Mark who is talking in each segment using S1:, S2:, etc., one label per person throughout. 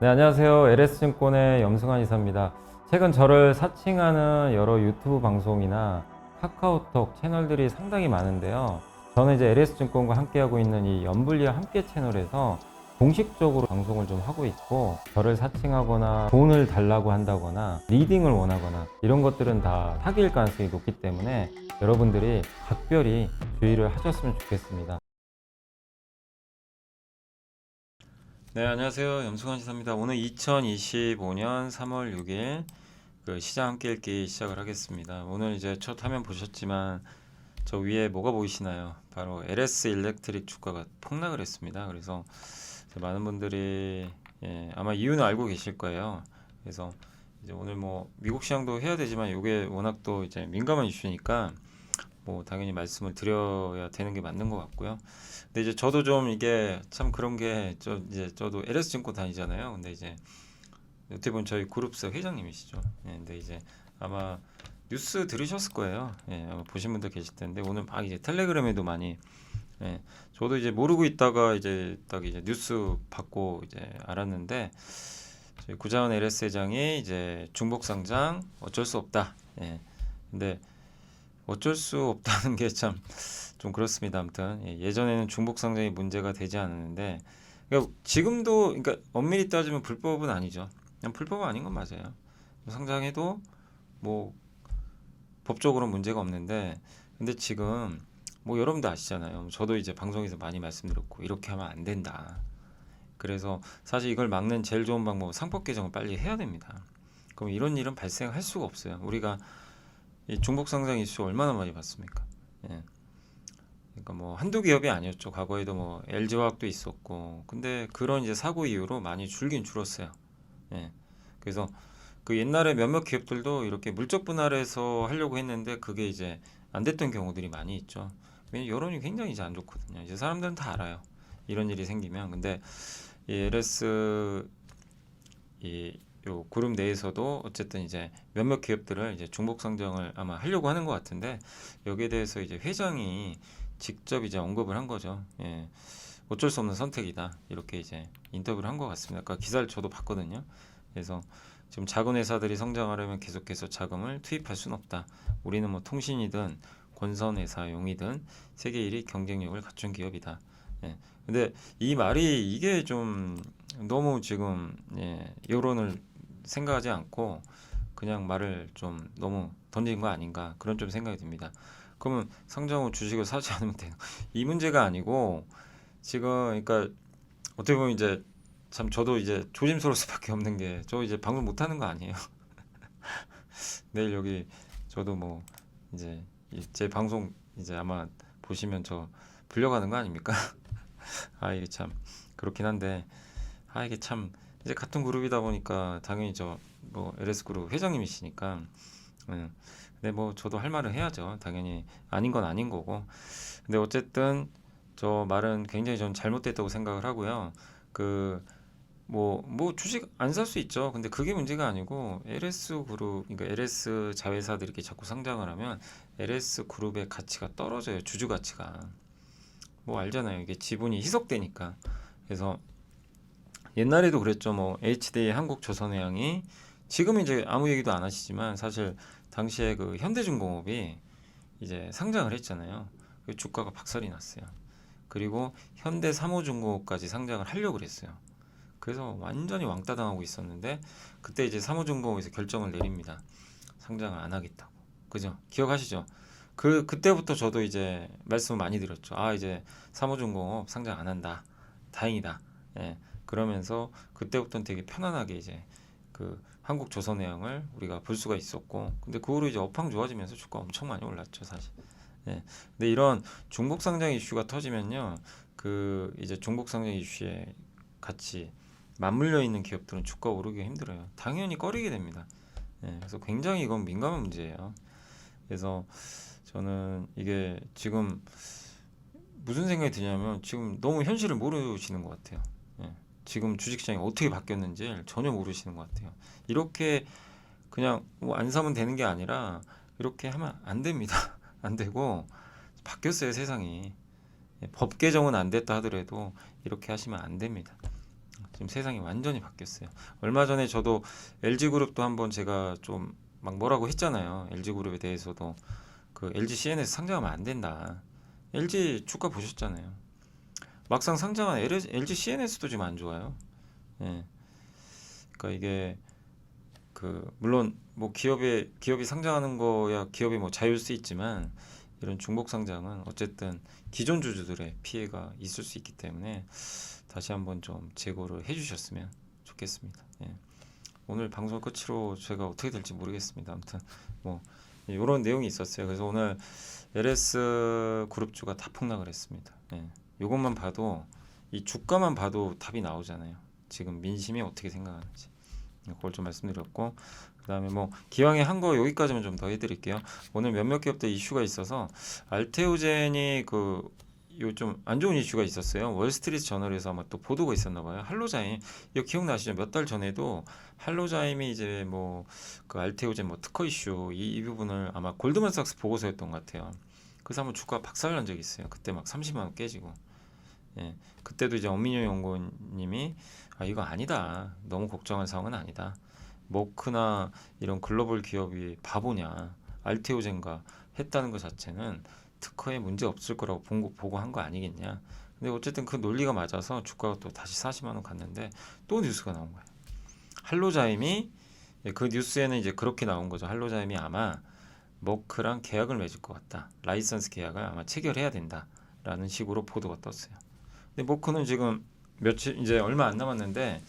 S1: 네, 안녕하세요. LS증권의 염승환 이사입니다. 최근 저를 사칭하는 여러 유튜브 방송이나 카카오톡 채널들이 상당히 많은데요. 저는 이제 LS증권과 함께하고 있는 이 연불리와 함께 채널에서 공식적으로 방송을 좀 하고 있고, 저를 사칭하거나 돈을 달라고 한다거나 리딩을 원하거나 이런 것들은 다 사기일 가능성이 높기 때문에 여러분들이 각별히 주의를 하셨으면 좋겠습니다. 네, 안녕하세요. 염승환 시사입니다. 오늘 2025년 3월 6일 시장 함께 읽기 시작을 하겠습니다. 오늘 이제 첫 화면 보셨지만 저 위에 뭐가 보이시나요? 바로 LS 일렉트릭 주가가 폭락을 했습니다. 그래서 많은 분들이 아마 이유는 알고 계실 거예요. 그래서 이제 오늘 뭐 미국 시장도 해야 되지만 이게 워낙 또 이제 민감한 이슈니까 뭐 당연히 말씀을 드려야 되는 게 맞는 것 같고요. 근데 이제 저도 좀 이게 참 그런 게 이제 저도 LS증권 다니잖아요. 근데 이제 어떻게 보면 저희 그룹사 회장님이시죠. 근데 이제 아마 뉴스 들으셨을 거예요. 아마 보신 분들 계실 텐데 오늘 막 이제 텔레그램에도 많이 저도 이제 모르고 있다가 이제 딱 이제 뉴스 받고 이제 알았는데 저희 구자원 LS 회장이 이제 중복 상장 어쩔 수 없다. 근데 어쩔 수 없다는 게 참 좀 그렇습니다. 아무튼 예전에는 중복 상장이 문제가 되지 않았는데 그러니까 지금도 그러니까 엄밀히 따지면 불법은 아니죠. 그냥 불법은 아닌 건 맞아요. 상장해도 뭐 법적으로 문제가 없는데 근데 지금 뭐 여러분도 아시잖아요. 저도 이제 방송에서 많이 말씀드렸고 이렇게 하면 안 된다. 그래서 사실 이걸 막는 제일 좋은 방법은 상법 개정을 빨리 해야 됩니다. 그럼 이런 일은 발생할 수가 없어요. 우리가 이 중복 상장 이슈 얼마나 많이 봤습니까? 그러니까 뭐 한두 기업이 아니었죠. 과거에도 뭐 LG화학도 있었고, 근데 그런 이제 사고 이후로 많이 줄긴 줄었어요. 예. 그래서 그 옛날에 몇몇 기업들도 이렇게 물적 분할해서 하려고 했는데 그게 이제 안 됐던 경우들이 많이 있죠. 왜냐면 여론이 굉장히 이제 안 좋거든요. 이제 사람들은 다 알아요. 이런 일이 생기면. 근데 이 LS 이 요 그룹 내에서도 어쨌든 이제 몇몇 기업들을 이제 중복 상장을 아마 하려고 하는 것 같은데 여기에 대해서 이제 회장이 직접 이제 언급을 한 거죠. 어쩔 수 없는 선택이다. 이렇게 이제 인터뷰를 한 것 같습니다. 아까 기사를 저도 봤거든요. 그래서 지금 작은 회사들이 성장하려면 계속해서 자금을 투입할 수는 없다. 우리는 뭐 통신이든 권선회사용이든 세계 1위 경쟁력을 갖춘 기업이다. 근데 이 말이 이게 좀 너무 지금 여론을 생각하지 않고 그냥 말을 좀 너무 던진 거 아닌가 그런 좀 생각이 듭니다. 그러면 상장 후 주식을 사지 않으면 돼요. 이 문제가 아니고 지금 그러니까 어떻게 보면 이제 참 저도 이제 조심스러울 수밖에 없는 게 저 이제 방송 못 하는 거 아니에요. 내일 여기 저도 뭐 이제 제 방송 이제 아마 보시면 저 불려가는 거 아닙니까? 아 이게 참 그렇긴 한데 아 이게 참 이제 같은 그룹이다 보니까 당연히 저 뭐 LS 그룹 회장님이시니까 근데 뭐 저도 할 말은 해야죠. 당연히 아닌 건 아닌 거고. 근데 어쨌든 저 말은 굉장히 전 잘못됐다고 생각을 하고요. 그 뭐 주식 안 살 수 있죠. 근데 그게 문제가 아니고 LS 그룹 그러니까 LS 자회사들이 이렇게 자꾸 상장을 하면 LS 그룹의 가치가 떨어져요. 주주 가치가. 뭐 알잖아요. 이게 지분이 희석되니까. 그래서 옛날에도 그랬죠. 뭐 HD 한국조선해양이 지금 이제 아무 얘기도 안 하시지만 사실 당시에 그 현대중공업이 이제 상장을 했잖아요. 그 주가가 박살이 났어요. 그리고 현대사무중공업까지 상장을 하려고 그랬어요. 그래서 완전히 왕따 당하고 있었는데 그때 이제 사무중공업에서 결정을 내립니다. 상장을 안 하겠다고. 그죠? 기억하시죠? 그때부터 저도 이제 말씀을 많이 드렸죠. 아, 이제 사무중공업 상장 안 한다. 다행이다. 그러면서 그때부터는 되게 편안하게 이제 그 한국조선해양을 우리가 볼 수가 있었고, 근데 그 후로 이제 업황 좋아지면서 주가 엄청 많이 올랐죠, 사실. 근데 이런 중복 상장 이슈가 터지면요, 그 이제 중복 상장 이슈에 같이 맞물려 있는 기업들은 주가 오르기가 힘들어요. 당연히 꺼리게 됩니다. 그래서 굉장히 이건 민감한 문제예요. 그래서 저는 이게 지금 무슨 생각이 드냐면 지금 너무 현실을 모르시는 것 같아요. 지금 주식시장이 어떻게 바뀌었는지 전혀 모르시는 것 같아요. 이렇게 그냥 뭐안 사면 되는 게 아니라 이렇게 하면 안 됩니다. 안 되고 바뀌었어요, 세상이. 법 개정은 안 됐다 하더라도 이렇게 하시면 안 됩니다. 지금 세상이 완전히 바뀌었어요. 얼마 전에 저도 LG그룹도 한번 제가 좀 막 뭐라고 했잖아요. LG그룹에 대해서도 그 LG CN에서 상장하면 안 된다. LG 주가 보셨잖아요. 막상 상장한 LG CN에서도 지금 안 좋아요. 예. 그러니까 이게 그 물론 뭐 기업이 상장하는 거야 기업이 뭐 자유일 수 있지만 이런 중복 상장은 어쨌든 기존 주주들의 피해가 있을 수 있기 때문에 다시 한번 좀 제고를 해주셨으면 좋겠습니다. 예. 오늘 방송 끝으로 제가 어떻게 될지 모르겠습니다. 아무튼 뭐 이런 내용이 있었어요. 그래서 오늘 LS 그룹주가 다 폭락을 했습니다. 예. 이것만 봐도 이 주가만 봐도 답이 나오잖아요. 지금 민심이 어떻게 생각하는지. 그걸 좀 말씀드렸고 그다음에 뭐 기왕에 한 거 여기까지만 좀 더 해드릴게요. 오늘 몇몇 기업들 이슈가 있어서 알테오젠이 그 요 좀 안 좋은 이슈가 있었어요. 월스트리트 저널에서 아마 또 보도가 있었나 봐요. 할로자임 이거 기억나시죠? 몇 달 전에도 할로자임이 이제 뭐 그 알테오젠 뭐 특허 이슈 이 부분을 아마 골드만삭스 보고서였던 것 같아요. 그래서 한번 주가 박살난 적이 있어요. 그때 막 30만 원 깨지고. 예. 그때도 이제 엄민영 연구원님이 아 이거 아니다. 너무 걱정할 상황은 아니다. 머크나 이런 글로벌 기업이 바보냐. 알테오젠과 했다는 것 자체는 특허에 문제 없을 거라고 보고 한 거 아니겠냐. 근데 어쨌든 그 논리가 맞아서 주가가 또 다시 40만 원 갔는데 또 뉴스가 나온 거예요. 할로자임이 그 뉴스에는 이제 그렇게 나온 거죠. 할로자임이 아마 머크랑 계약을 맺을 것 같다. 라이선스 계약을 아마 체결해야 된다라는 식으로 보도가 떴어요. 근데 머크는 지금 며칠 이제 얼마 안 남았는데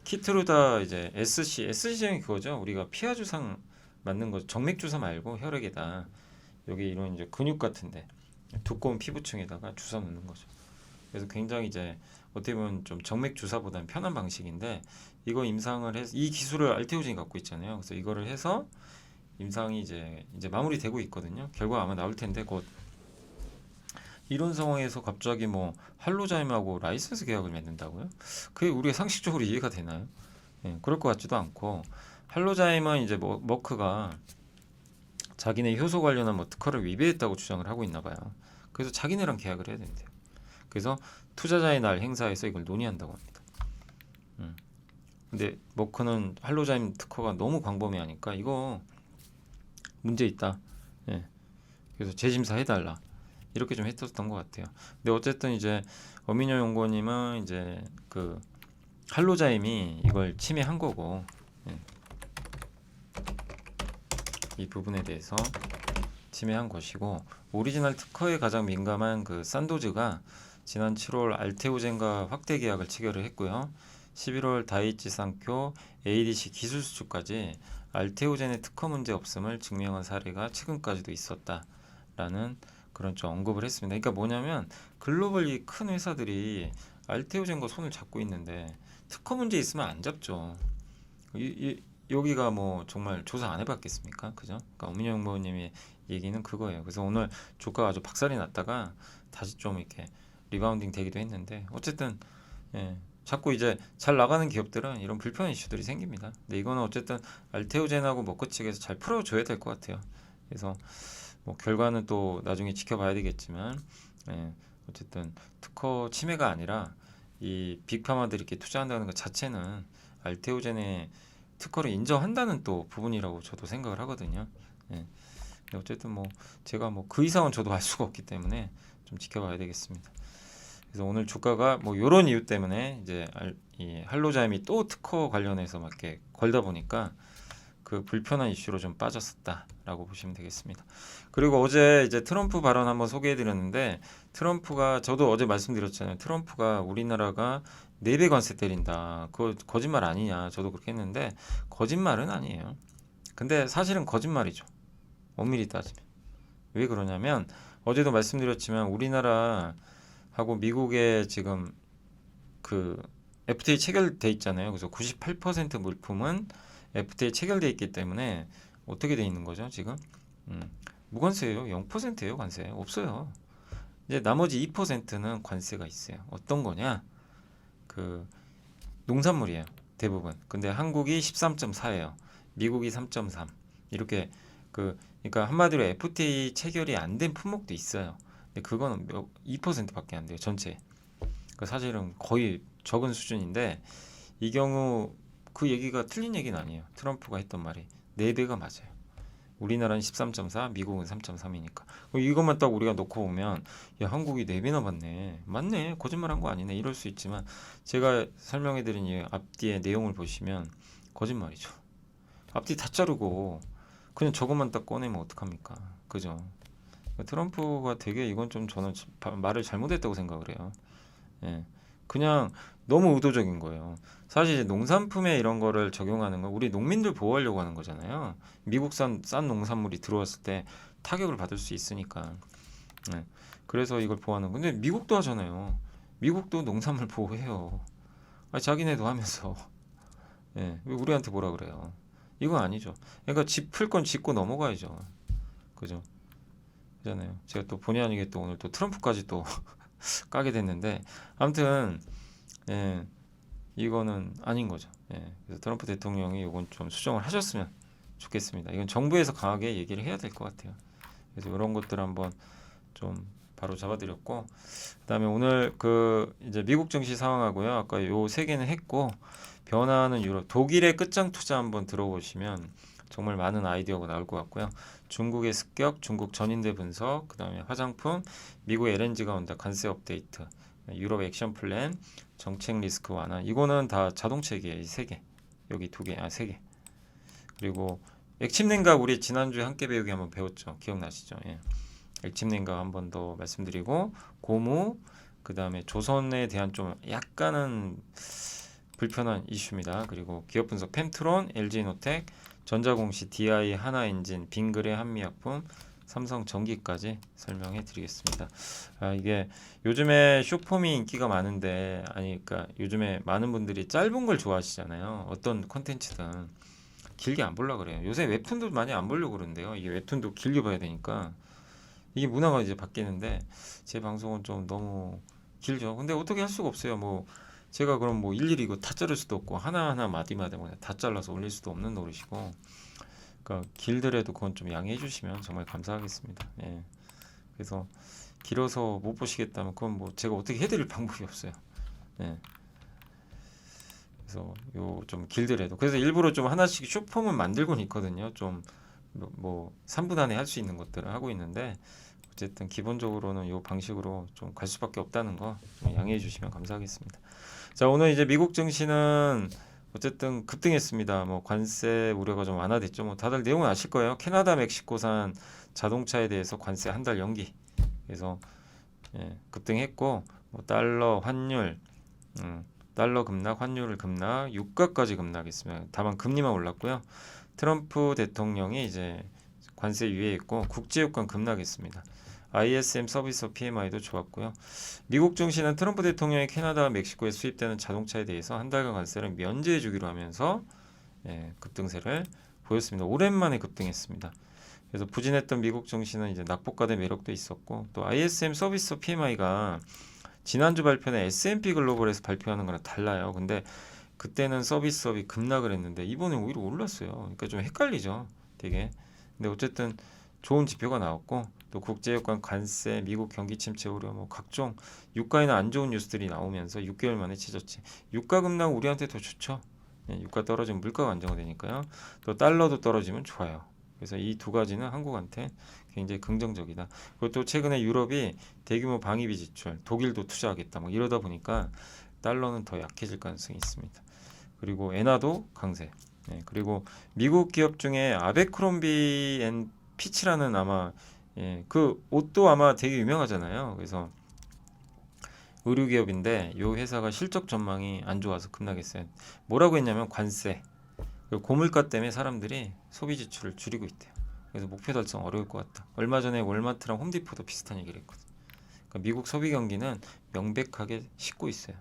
S1: 키트루다 이제 SC형이 그거죠. 우리가 피하 주상 맞는 거 정맥 주사 말고 혈액에다 여기 이런 이제 근육 같은데 두꺼운 피부층에다가 주사 놓는 거죠. 그래서 굉장히 이제 어떻게 보면 좀 정맥 주사보다는 편한 방식인데 이거 임상을 해서 이 기술을 알테오젠이 갖고 있잖아요. 그래서 이거를 해서 임상이 이제 마무리되고 있거든요. 결과 아마 나올 텐데 곧 이런 상황에서 갑자기 뭐 할로자임하고 라이선스 계약을 맺는다고요? 그게 우리가 상식적으로 이해가 되나요? 예, 그럴 것 같지도 않고 할로자임은 이제 뭐 머크가 자기네 효소 관련한 뭐 특허를 위배했다고 주장을 하고 있나 봐요. 그래서 자기네랑 계약을 해야 된대요. 그래서 투자자의 날 행사에서 이걸 논의한다고 합니다. 근데 머크는 할로자임 특허가 너무 광범위하니까 이거 문제 있다. 예. 그래서 재심사 해달라. 이렇게 좀 했었던 것 같아요. 근데 어쨌든 이제 어민여 연구원님은 이제 그 할로자임이 이걸 침해한 거고 예. 이 부분에 대해서 침해한 것이고 오리지널 특허에 가장 민감한 그 산도즈가 지난 7월 알테오젠과 확대 계약을 체결을 했고요. 11월 다이치 상쿄 ADC 기술 수주까지 알테오젠의 특허 문제 없음을 증명한 사례가 최근까지도 있었다라는 그런 좀 언급을 했습니다. 그러니까 뭐냐면 글로벌 이 큰 회사들이 알테오젠과 손을 잡고 있는데 특허 문제 있으면 안 잡죠. 여기가 뭐 정말 조사 안 해봤겠습니까? 그죠? 그러니까 엄민영 부모님의 얘기는 그거예요. 그래서 오늘 주가가 아주 박살이 났다가 다시 좀 이렇게 리바운딩 되기도 했는데 어쨌든 예, 자꾸 이제 잘 나가는 기업들은 이런 불편한 이슈들이 생깁니다. 근데 이거는 어쨌든 알테오젠하고 머크 측에서 잘 풀어줘야 될 것 같아요. 그래서 뭐 결과는 또 나중에 지켜봐야 되겠지만 예, 어쨌든 특허 침해가 아니라 이 빅파마들이 이렇게 투자한다는 것 자체는 알테오젠의 특허를 인정한다는 또 부분이라고 저도 생각을 하거든요. 예. 근데 어쨌든 뭐 제가 뭐 그 이상은 저도 알 수가 없기 때문에 좀 지켜봐야 되겠습니다. 그래서 오늘 주가가 뭐 이런 이유 때문에 이제 이 할로자임이 또 특허 관련해서 막 이렇게 걸다 보니까 그 불편한 이슈로 좀 빠졌었다라고 보시면 되겠습니다. 그리고 어제 이제 트럼프 발언 한번 소개해드렸는데 트럼프가 저도 어제 말씀드렸잖아요. 트럼프가 우리나라가 4배 관세 때린다. 그거 거짓말 아니냐. 저도 그렇게 했는데 거짓말은 아니에요. 근데 사실은 거짓말이죠. 엄밀히 따지면. 왜 그러냐면 어제도 말씀드렸지만 우리나라하고 미국에 지금 그 FTA 체결돼 있잖아요. 그래서 98% 물품은 FTA 체결돼 있기 때문에 어떻게 돼 있는 거죠, 지금? 무관세예요. 0%예요, 관세. 없어요. 이제 나머지 2%는 관세가 있어요. 어떤 거냐? 그 농산물이에요. 대부분. 근데 한국이 13.4예요. 미국이 3.3. 이렇게 그러니까 한마디로 FTA 체결이 안 된 품목도 있어요. 근데 그거는 2%밖에 안 돼요. 전체. 그 사실은 거의 적은 수준인데 이 경우 그 얘기가 틀린 얘기는 아니에요. 트럼프가 했던 말이 4배가 맞아요. 우리나라는 13.4, 미국은 3.3이니까. 이것만 딱 우리가 놓고 보면 야, 한국이 4배나 받네. 맞네. 거짓말한 거 아니네. 이럴 수 있지만 제가 설명해드린 이 앞뒤의 내용을 보시면 거짓말이죠. 앞뒤 다 자르고 그냥 저것만 딱 꺼내면 어떡합니까? 그죠? 트럼프가 되게 이건 좀 저는 말을 잘못했다고 생각을 해요. 예. 그냥 너무 의도적인 거예요. 사실 이제 농산품에 이런 거를 적용하는 건 우리 농민들 보호하려고 하는 거잖아요. 미국산 싼 농산물이 들어왔을 때 타격을 받을 수 있으니까. 예. 그래서 이걸 보호하는 건데 미국도 하잖아요. 미국도 농산물 보호해요. 아니, 자기네도 하면서. 예. 왜 우리한테 뭐라 그래요? 이건 아니죠. 그러니까 짚을 건 짚고 넘어가야죠. 그죠? 그잖아요. 제가 또 본의 아니게 또 오늘 또 트럼프까지 또 까게 됐는데 아무튼 예, 이거는 아닌 거죠. 예, 그래서 트럼프 대통령이 이건 좀 수정을 하셨으면 좋겠습니다. 이건 정부에서 강하게 얘기를 해야 될 것 같아요. 그래서 이런 것들 한번 좀 바로 잡아드렸고, 그다음에 오늘 그 이제 미국 증시 상황하고요. 아까 요 세 개는 했고 변화하는 유럽, 독일의 끝장 투자 한번 들어보시면 정말 많은 아이디어가 나올 것 같고요. 중국의 습격, 중국 전인대 분석, 그다음에 화장품, 미국 LNG가 온다, 관세 업데이트, 유럽 액션 플랜, 정책 리스크 완화. 이거는 다 자동차기예요. 이 세 개. 여기 두 개, 세 개. 그리고 액침 냉각 우리 지난주에 함께 배우기 한번 배웠죠. 기억나시죠? 예. 액침 냉각 한번 더 말씀드리고 고무, 그다음에 조선에 대한 좀 약간은 불편한 이슈입니다. 그리고 기업 분석 펜트론, LG노텍, 전자공시, DI, 하나엔진, 빙그레, 한미약품, 삼성전기까지 설명해 드리겠습니다. 이게 요즘에 숏폼이 인기가 많은데 그러니까 요즘에 많은 분들이 짧은 걸 좋아하시잖아요. 어떤 콘텐츠든 길게 안 보려고 그래요. 요새 웹툰도 많이 안 보려고 그러는데요. 이게 웹툰도 길게 봐야 되니까 이게 문화가 이제 바뀌는데 제 방송은 좀 너무 길죠. 근데 어떻게 할 수가 없어요. 뭐 제가 그럼 뭐 일일이 이거 다 자를 수도 없고 하나하나 마디마디 다 잘라서 올릴 수도 없는 노릇이고, 그러니까 길더라도 그건 좀 양해해 주시면 정말 감사하겠습니다. 예. 그래서 길어서 못 보시겠다면 그건 뭐 제가 어떻게 해드릴 방법이 없어요. 예. 그래서 요 좀 길더라도 그래서 일부러 좀 하나씩 쇼폼은 만들고는 있거든요. 좀 뭐 3분 안에 할 수 있는 것들을 하고 있는데 어쨌든 기본적으로는 요 방식으로 좀 갈 수밖에 없다는 거 좀 양해해 주시면 감사하겠습니다. 자, 오늘 이제 미국 증시는 어쨌든 급등했습니다. 뭐 관세 우려가 좀 완화됐죠. 뭐 다들 내용은 아실 거예요. 캐나다, 멕시코산 자동차에 대해서 관세 한 달 연기. 그래서 급등했고 뭐 달러, 환율, 달러 급락, 환율 급락, 유가까지 급락했습니다. 다만 금리만 올랐고요. 트럼프 대통령이 이제 관세 유예했고 국제유가 급락했습니다. ISM 서비스 PMI도 좋았고요. 미국 증시는 트럼프 대통령이 캐나다와 멕시코에 수입되는 자동차에 대해서 한 달간 관세를 면제해 주기로 하면서 급등세를 보였습니다. 오랜만에 급등했습니다. 그래서 부진했던 미국 증시는 이제 낙폭과대 매력도 있었고 또 ISM 서비스 PMI가 지난주 발표는 S&P 글로벌에서 발표하는 거랑 달라요. 근데 그때는 서비스업이 급락을 했는데 이번에 오히려 올랐어요. 그러니까 좀 헷갈리죠. 되게. 근데 어쨌든 좋은 지표가 나왔고 또 국제유가 관세, 미국 경기 침체 우려, 뭐 각종 유가에는 안 좋은 뉴스들이 나오면서 6개월 만에 치솟지. 유가 급락 우리한테 더 좋죠. 유가 떨어지면 물가가 안정화되니까요. 또 달러도 떨어지면 좋아요. 그래서 이 두 가지는 한국한테 굉장히 긍정적이다. 그리고 또 최근에 유럽이 대규모 방위비 지출, 독일도 투자하겠다, 뭐 이러다 보니까 달러는 더 약해질 가능성이 있습니다. 그리고 엔화도 강세. 그리고 미국 기업 중에 아베크롬비 앤 피치라는 아마 그 옷도 아마 되게 유명하잖아요. 그래서 의류 기업인데 이 회사가 실적 전망이 안 좋아서 급락했어요. 뭐라고 했냐면 관세, 그리고 고물가 때문에 사람들이 소비 지출을 줄이고 있대요. 그래서 목표 달성 어려울 것 같다. 얼마 전에 월마트랑 홈디포도 비슷한 얘기를 했거든. 그러니까 미국 소비 경기는 명백하게 식고 있어요.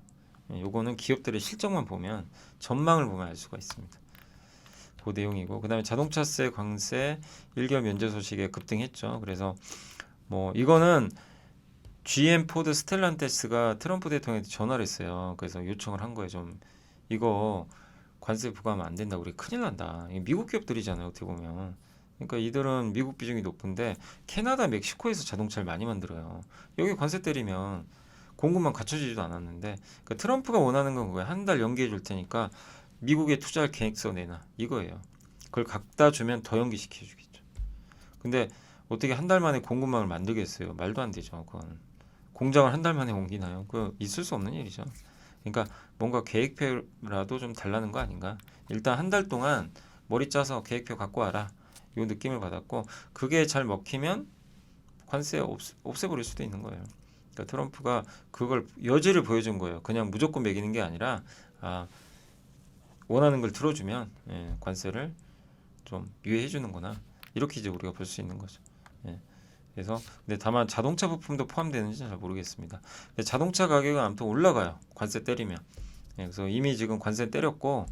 S1: 요거는 기업들의 실적만 보면 전망을 보면 알 수가 있습니다. 그 내용이고 그다음에 자동차세 관세 1개월 면제 소식에 급등했죠. 그래서 뭐 이거는 GM, 포드, 스텔란테스가 트럼프 대통령한테 전화를 했어요. 그래서 요청을 한 거예요. 좀 이거 관세 부과하면 안 된다. 우리 큰일 난다. 이게 미국 기업들이잖아요. 어떻게 보면. 그러니까 이들은 미국 비중이 높은데 캐나다, 멕시코에서 자동차를 많이 만들어요. 여기 관세 때리면 공급망 갖춰지지도 않았는데 그 트럼프가 원하는 건 그거야. 한 달 연기해 줄 테니까 미국에 투자할 계획서 내놔 이거예요. 그걸 갖다 주면 더 연기시켜 주겠죠. 근데 어떻게 한 달 만에 공급망을 만들겠어요? 말도 안 되죠. 그건 공장을 한 달 만에 옮기나요? 그 있을 수 없는 일이죠. 그러니까 뭔가 계획표라도 좀 달라는 거 아닌가? 일단 한 달 동안 머리 짜서 계획표 갖고 와라. 이 느낌을 받았고 그게 잘 먹히면 관세 없애버릴 수도 있는 거예요. 그러니까 트럼프가 그걸 여지를 보여준 거예요. 그냥 무조건 매기는 게 아니라 아, 원하는 걸 들어주면 관세를 좀 유예해 주는구나. 이렇게 이제 우리가 볼 수 있는 거죠. 예. 그래서 근데 다만 자동차 부품도 포함되는지 잘 모르겠습니다. 근데 자동차 가격은 아무튼 올라가요. 관세 때리면. 그래서 이미 지금 관세 때렸고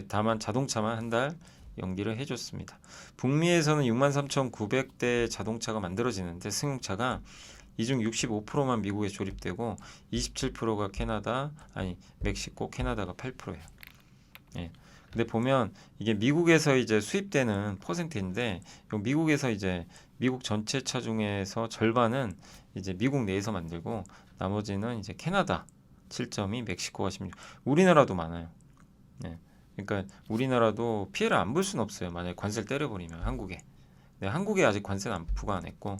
S1: 다만 자동차만 한 달 연기를 해줬습니다. 북미에서는 63,900대 자동차가 만들어지는데 승용차가 이 중 65%만 미국에 조립되고 27%가 멕시코, 캐나다가 8%예요. 예. 근데 보면 이게 미국에서 이제 수입되는 퍼센트인데 미국에서 이제 미국 전체 차 중에서 절반은 이제 미국 내에서 만들고 나머지는 이제 캐나다 7.2, 멕시코가 16. 우리나라도 많아요. 네. 그러니까 우리나라도 피해를 안 볼 수는 없어요. 만약에 관세를 때려버리면 한국에. 네, 한국에 아직 관세는 부과 안 했고.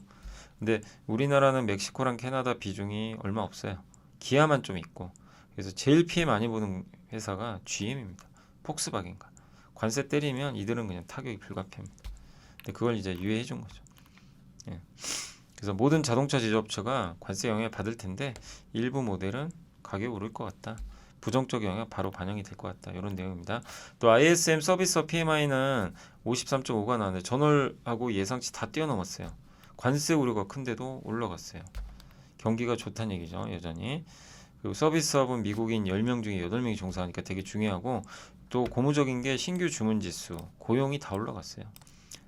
S1: 근데 우리나라는 멕시코랑 캐나다 비중이 얼마 없어요. 기아만 좀 있고. 그래서 제일 피해 많이 보는 회사가 GM입니다. 폭스바겐가. 관세 때리면 이들은 그냥 타격이 불가피합니다. 근데 그걸 이제 유예해 준 거죠. 예. 그래서 모든 자동차 제조업체가 관세 영향을 받을 텐데 일부 모델은 가격이 오를 것 같다. 부정적 영향 바로 반영이 될 것 같다. 이런 내용입니다. 또 ISM 서비스업 PMI는 53.5가 나왔는데 전월하고 예상치 다 뛰어넘었어요. 관세 우려가 큰데도 올라갔어요. 경기가 좋다는 얘기죠. 여전히. 그리고 서비스업은 미국인 10명 중에 8명이 종사하니까 되게 중요하고 또 고무적인 게 신규 주문 지수, 고용이 다 올라갔어요.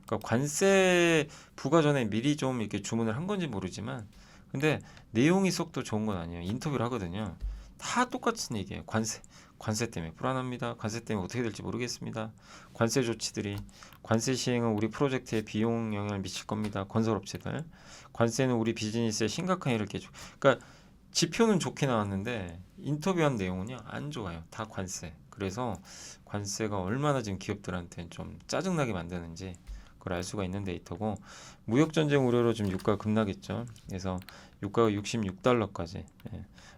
S1: 그러니까 관세 부과 전에 미리 좀 이렇게 주문을 한 건지 모르지만 근데 내용이 썩 더 좋은 건 아니에요. 인터뷰를 하거든요. 다 똑같은 얘기예요. 관세 때문에 불안합니다. 관세 때문에 어떻게 될지 모르겠습니다. 관세 조치들이 관세 시행은 우리 프로젝트에 비용 영향을 미칠 겁니다. 건설업체들. 관세는 우리 비즈니스에 심각한 해를 끼쳐. 그러니까 지표는 좋게 나왔는데 인터뷰한 내용은요 안 좋아요. 다 관세. 그래서 관세가 얼마나 지금 기업들한테는 좀 짜증나게 만드는지 그걸 알 수가 있는 데이터고 무역 전쟁 우려로 지금 유가가 급락했죠. 그래서 유가가 66달러까지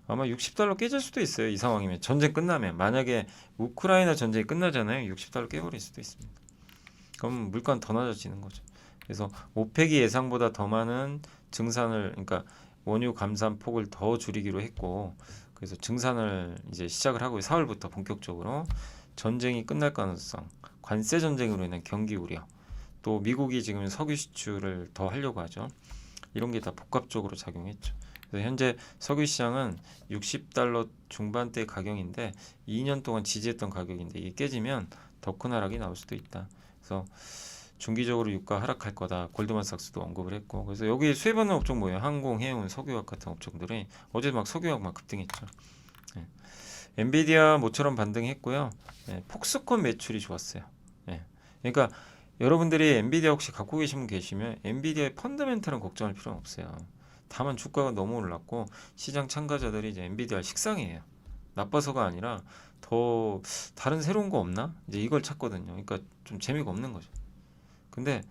S1: 아마 60달러 깨질 수도 있어요. 이 상황이면 전쟁 끝나면 만약에 우크라이나 전쟁이 끝나잖아요. 60달러 깨버릴 수도 있습니다. 그럼 물가는 더 낮아지는 거죠. 그래서 오펙이 예상보다 더 많은 증산을 그러니까 원유 감산 폭을 더 줄이기로 했고 그래서 증산을 이제 시작을 하고 4월부터 본격적으로 전쟁이 끝날 가능성, 관세 전쟁으로 인한 경기 우려, 또 미국이 지금 석유 수출을 더 하려고 하죠. 이런 게 다 복합적으로 작용했죠. 그래서 현재 석유 시장은 60달러 중반대 가격인데 2년 동안 지지했던 가격인데 이게 깨지면 더 큰 하락이 나올 수도 있다. 그래서 중기적으로 유가 하락할 거다. 골드만삭스도 언급을 했고 그래서 여기 수혜받는 업종 뭐예요? 항공, 해운, 석유화학 같은 업종들이 어제 막 석유화학 막 급등했죠. 예. 엔비디아 모처럼 반등했고요. 폭스콘 매출이 좋았어요. 그러니까 여러분들이 엔비디아 혹시 갖고 계신 분 계시면 엔비디아의 펀더멘탈은 걱정할 필요는 없어요. 다만 주가가 너무 올랐고 시장 참가자들이 이제 엔비디아 식상이에요. 나빠서가 아니라 더 다른 새로운 거 없나? 이제 이걸 찾거든요. 그러니까 좀 재미가 없는 거죠. 근데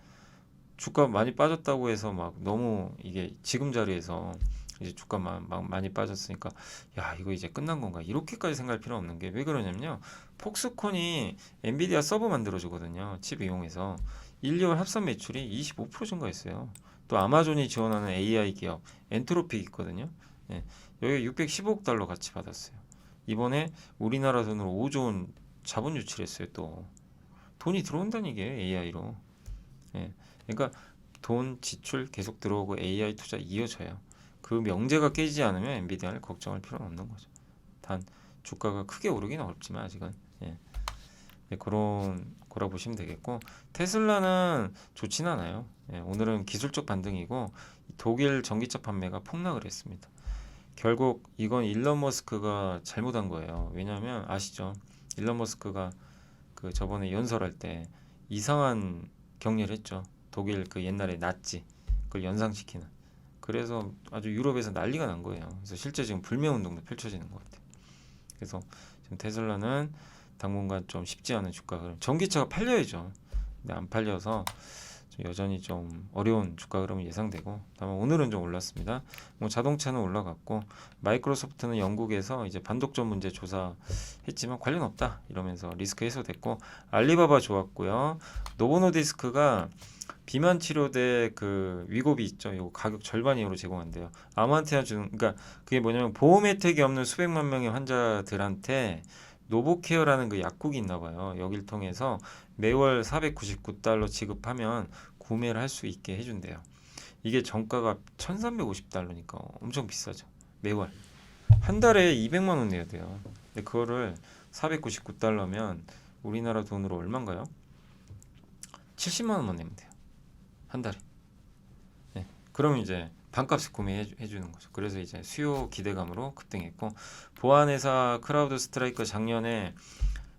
S1: 주가 많이 빠졌다고 해서 막 너무 이게 지금 자리에서 이제 주가 막 많이 빠졌으니까 야 이거 이제 끝난 건가 이렇게까지 생각할 필요 없는 게 왜 그러냐면요 폭스콘이 엔비디아 서버 만들어주거든요 칩 이용해서 1, 2월 합산 매출이 25% 증가했어요. 또 아마존이 지원하는 AI 기업 엔트로픽 있거든요. 여기 615억 달러 같이 받았어요. 이번에 우리나라 돈으로 5조 원 자본 유치했어요. 또 돈이 들어온다는 얘기예요 AI로. 그러니까 돈 지출 계속 들어오고 AI 투자 이어져요. 그 명제가 깨지지 않으면 엔비디아를 걱정할 필요는 없는 거죠. 단 주가가 크게 오르기는 어렵지만 아직은 그런 거라 보시면 되겠고 테슬라는 좋진 않아요. 오늘은 기술적 반등이고 독일 전기차 판매가 폭락을 했습니다. 결국 이건 일론 머스크가 잘못한 거예요. 왜냐하면 아시죠? 일론 머스크가 그 저번에 연설할 때 이상한 격려를 했죠. 독일 그 옛날에 나치 그걸 연상시키는 그래서 아주 유럽에서 난리가 난 거예요. 그래서 실제 지금 불매운동도 펼쳐지는 것 같아요. 그래서 지금 테슬라는 당분간 좀 쉽지 않은 주가 흐름. 전기차가 팔려야죠. 근데 안 팔려서 좀 여전히 좀 어려운 주가 흐름이 예상되고, 다만 오늘은 좀 올랐습니다. 뭐 자동차는 올라갔고, 마이크로소프트는 영국에서 이제 반독점 문제 조사했지만 관련 없다 이러면서 리스크 해소됐고, 알리바바 좋았고요. 노보노디스크가 비만 치료대 그 위고비 있죠. 이거 가격 절반 이하로 제공한대요. 아무한테나 주는, 그러니까 그게 뭐냐면 보험 혜택이 없는 수백만 명의 환자들한테 노보케어라는 그 약국이 있나 봐요. 여길 통해서 매월 499달러 지급하면 구매를 할 수 있게 해준대요. 이게 정가가 1350달러니까 엄청 비싸죠. 매월. 한 달에 200만 원 내야 돼요. 근데 그거를 499달러면 우리나라 돈으로 얼마인가요? 70만 원만 내면 돼요. 한 달에. 네. 그럼 이제 반값에 구매해 주는 거죠. 그래서 이제 수요 기대감으로 급등했고, 보안회사 크라우드 스트라이크 작년에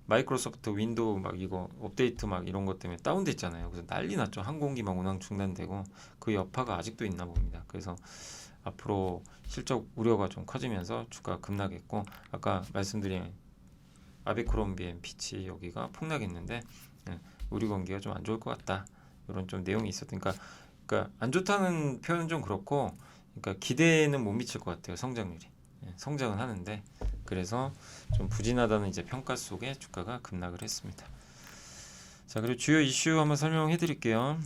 S1: 마이크로소프트 윈도우 막 이거 업데이트 막 이런 것 때문에 다운됐잖아요. 그래서 난리 났죠. 항공기 막 운항 중단되고, 그 여파가 아직도 있나 봅니다. 그래서 앞으로 실적 우려가 좀 커지면서 주가 급락했고, 아까 말씀드린 아베크롬비엔 피치 여기가 폭락했는데, 예, 우리 경기가 좀 안 좋을 것 같다. 이런 좀 내용이 있었으니까, 그러니까 안 좋다는 표현은 좀 그렇고, 그러니까 기대는 못 미칠 것 같아요. 성장률이. 예, 성장은 하는데, 그래서 좀 부진하다는 이제 평가 속에 주가가 급락을 했습니다. 자, 그리고 주요 이슈 한번 설명해 드릴게요.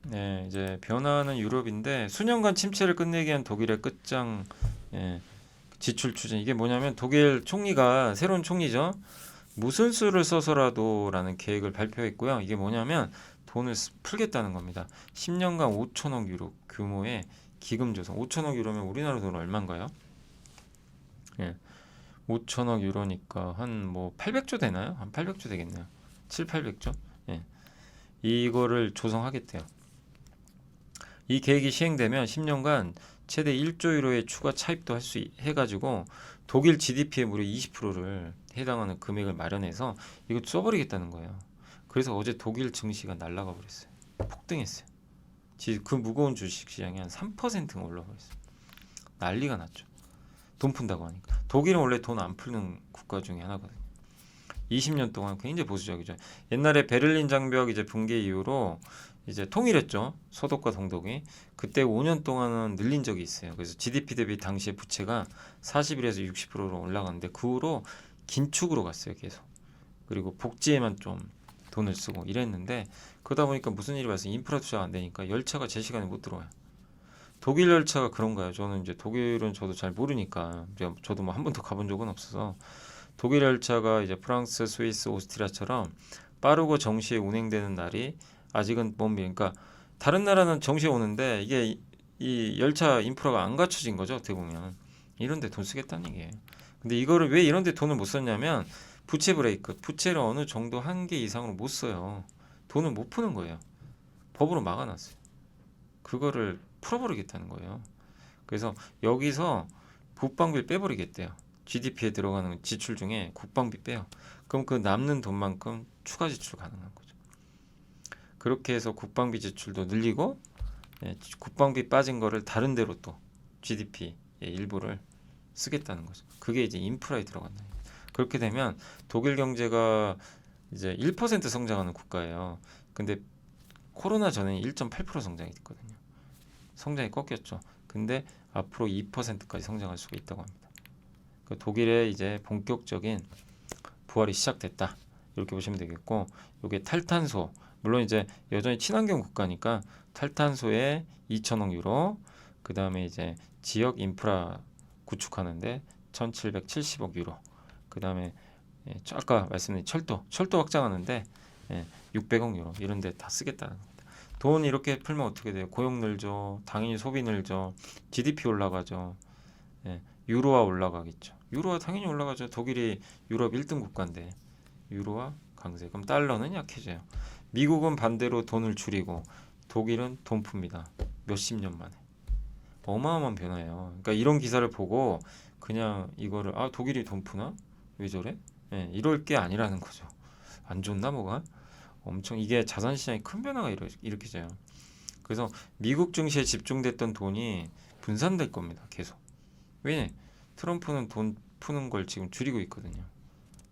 S1: 네, 이제 변화하는 유럽인데, 수년간 침체를 끝내기 위한 독일의 끝장, 예, 지출 추진. 이게 뭐냐면 독일 총리가, 새로운 총리죠. 무슨 수를 써서라도라는 계획을 발표했고요. 이게 뭐냐면 돈을 풀겠다는 겁니다. 10년간 5천억 유로 규모의 기금 조성. 5천억 유로면 우리나라 돈 얼마인가요? 예. 5천억 유로니까 한 뭐 800조 되나요? 한 800조 되겠네요. 7, 800조? 예. 이거를 조성하겠대요. 이 계획이 시행되면 10년간 최대 1조 유로의 추가 차입도 할 수 해가지고 독일 GDP의 무려 20%를 해당하는 금액을 마련해서 이거 써버리겠다는 거예요. 그래서 어제 독일 증시가 날아가 버렸어요. 폭등했어요. 그 무거운 주식 시장이 한 3%가 올라가 버렸어요. 난리가 났죠. 돈 푼다고 하니까. 독일은 원래 돈 안 푸는 국가 중에 하나거든요. 20년 동안 굉장히 보수적이죠. 옛날에 베를린 장벽 이제 붕괴 이후로 이제 통일했죠. 서독과 동독이. 그때 5년 동안은 늘린 적이 있어요. 그래서 GDP 대비 당시의 부채가 41에서 60%로 올라갔는데 그 후로 긴축으로 갔어요. 계속. 그리고 복지에만 좀 돈을 쓰고 이랬는데, 그러다 보니까 무슨 일이 발생? 인프라 투자가 안 되니까 열차가 제 시간에 못 들어와요. 독일 열차가 그런가요? 저는 이제 독일은 저도 잘 모르니까, 저도 뭐 한 번도 가본 적은 없어서, 독일 열차가 이제 프랑스, 스위스, 오스트리아처럼 빠르고 정시에 운행되는 날이 아직은 먼 미래. 그러니까 다른 나라는 정시에 오는데 이게 이 열차 인프라가 안 갖춰진 거죠. 어떻게 보면 이런 데 돈 쓰겠다는 얘기예요. 근데 이거를 왜 이런 데 돈을 못 썼냐면 부채 브레이크, 부채를 어느 정도 한계 이상으로 못 써요. 돈을 못 푸는 거예요. 법으로 막아놨어요. 그거를 풀어버리겠다는 거예요. 그래서 여기서 국방비를 빼버리겠대요. GDP에 들어가는 지출 중에 국방비 빼요. 그럼 그 남는 돈만큼 추가 지출 가능한 거죠. 그렇게 해서 국방비 지출도 늘리고, 예, 국방비 빠진 거를 다른 데로 또 GDP의 일부를 쓰겠다는 거죠. 그게 이제 인프라에 들어간다. 그렇게 되면 독일 경제가 이제 1% 성장하는 국가예요. 근데 코로나 전에 1.8% 성장이 됐거든요. 성장이 꺾였죠. 근데 앞으로 2%까지 성장할 수가 있다고 합니다. 그 독일의 이제 본격적인 부활이 시작됐다. 이렇게 보시면 되겠고, 이게 탈탄소, 물론 이제 여전히 친환경 국가니까 탈탄소에 2천억 유로, 그 다음에 이제 지역 인프라 구축하는데 1,770억 유로, 그 다음에 아까 말씀드린 철도 확장하는데 600억 유로 이런 데 다 쓰겠다는 겁니다. 돈 이렇게 풀면 어떻게 돼요? 고용 늘죠. 당연히 소비 늘죠. GDP 올라가죠. 유로화 올라가겠죠. 유로화 당연히 올라가죠. 독일이 유럽 1등 국가인데 유로화 강세. 그럼 달러는 약해져요. 미국은 반대로 돈을 줄이고 독일은 돈 풉니다. 몇십 년 만에. 어마어마한 변화예요. 그러니까 이런 기사를 보고 그냥 이거를 독일이 돈 푸나? 왜 저래? 이럴 게 아니라는 거죠. 안 좋나 뭐가? 엄청 이게 자산 시장에 큰 변화가 일으켜져요. 그래서 미국 증시에 집중됐던 돈이 분산될 겁니다. 계속. 왜? 트럼프는 돈 푸는 걸 지금 줄이고 있거든요.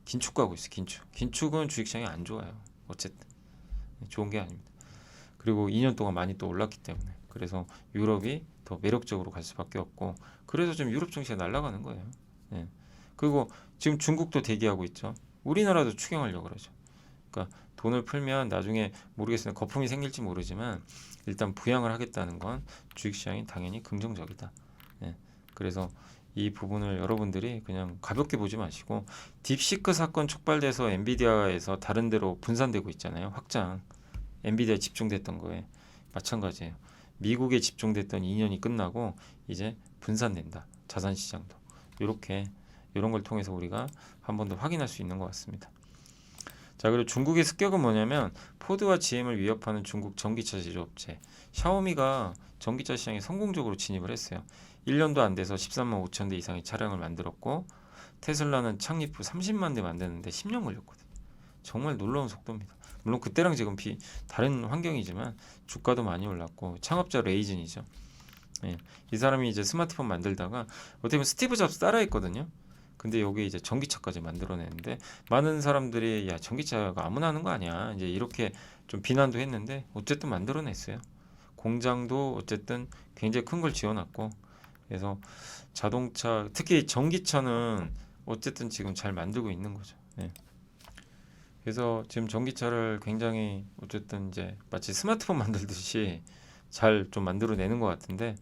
S1: 긴축 가고 있어. 긴축. 긴축은 주식시장이 안 좋아요. 어쨌든 좋은 게 아닙니다. 그리고 2년 동안 많이 또 올랐기 때문에. 그래서 유럽이 더 매력적으로 갈 수밖에 없고, 그래서 지금 유럽 증시가 날아가는 거예요. 예. 그리고 지금 중국도 대기하고 있죠. 우리나라도 추경하려고 그러죠. 그러니까 돈을 풀면 나중에 모르겠어요. 거품이 생길지 모르지만 일단 부양을 하겠다는 건 주식시장이 당연히 긍정적이다. 예. 그래서 이 부분을 여러분들이 그냥 가볍게 보지 마시고, 딥시크 사건 촉발돼서 엔비디아에서 다른 데로 분산되고 있잖아요. 확장. 엔비디아에 집중됐던 거에 마찬가지예요. 미국에 집중됐던 2년이 끝나고 이제 분산된다. 자산 시장도. 이렇게 이런 걸 통해서 우리가 한 번 더 확인할 수 있는 것 같습니다. 자, 그리고 중국의 습격은 뭐냐면 포드와 GM을 위협하는 중국 전기차 제조업체 샤오미가 전기차 시장에 성공적으로 진입을 했어요. 1년도 안 돼서 13만 5천 대 이상의 차량을 만들었고, 테슬라는 창립 후 30만 대 만드는데 10년 걸렸거든요. 정말 놀라운 속도입니다. 물론 그때랑 지금 다른 환경이지만 주가도 많이 올랐고, 창업자 레이즌이죠. 예, 이 사람이 이제 스마트폰 만들다가 어떻게 보면 스티브 잡스 따라했거든요. 근데 여기 이제 전기차까지 만들어내는데 많은 사람들이 야, 전기차가 아무나 하는 거 아니야, 이제 이렇게 좀 비난도 했는데 어쨌든 만들어냈어요. 공장도 어쨌든 굉장히 큰 걸 지어놨고, 그래서 자동차 특히 전기차는 어쨌든 지금 잘 만들고 있는 거죠. 예. 그래서 지금 전기차를 굉장히 어쨌든 이제 마치 스마트폰 만들듯이 잘 좀 만들어내는 것 같은데,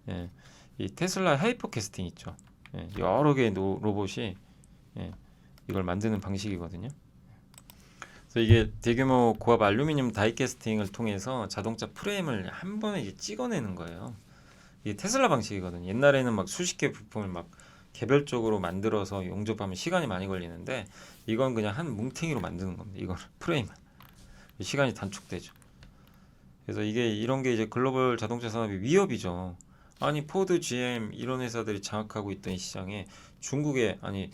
S1: 예, 이 테슬라 하이퍼 캐스팅 있죠. 예, 여러 개의 로봇이 예, 이걸 만드는 방식이거든요. 그래서 이게 대규모 고압 알루미늄 다이 캐스팅을 통해서 자동차 프레임을 한 번에 이제 찍어내는 거예요. 이게 테슬라 방식이거든요. 옛날에는 막 수십 개 부품을 막 개별적으로 만들어서 용접하면 시간이 많이 걸리는데, 이건 그냥 한 뭉탱이로 만드는 겁니다. 이걸 프레임 시간이 단축되죠. 그래서 이게 이런 게 이제 글로벌 자동차 산업의 위협이죠. 아니 포드, GM 이런 회사들이 장악하고 있던 이 시장에 중국에 아니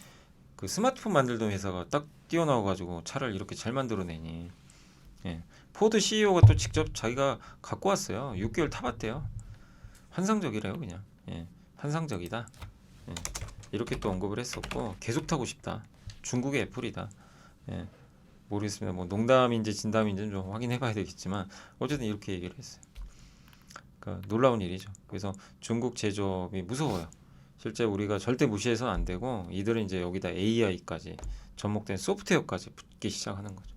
S1: 그 스마트폰 만들던 회사가 딱 뛰어나와가지고 차를 이렇게 잘 만들어내니. 예. 포드 CEO가 또 직접 자기가 갖고 왔어요. 6개월 타봤대요. 환상적이래요, 그냥. 예. 환상적이다. 예. 이렇게 또 언급을 했었고, 계속 타고 싶다. 중국의 애플이다. 예. 모르겠습니다. 뭐 농담인지 진담인지는 좀 확인해봐야 되겠지만 어쨌든 이렇게 얘기를 했어요. 그러니까 놀라운 일이죠. 그래서 중국 제조업이 무서워요. 실제 우리가 절대 무시해서는 안 되고, 이들은 이제 여기다 AI까지 접목된 소프트웨어까지 붙기 시작하는 거죠.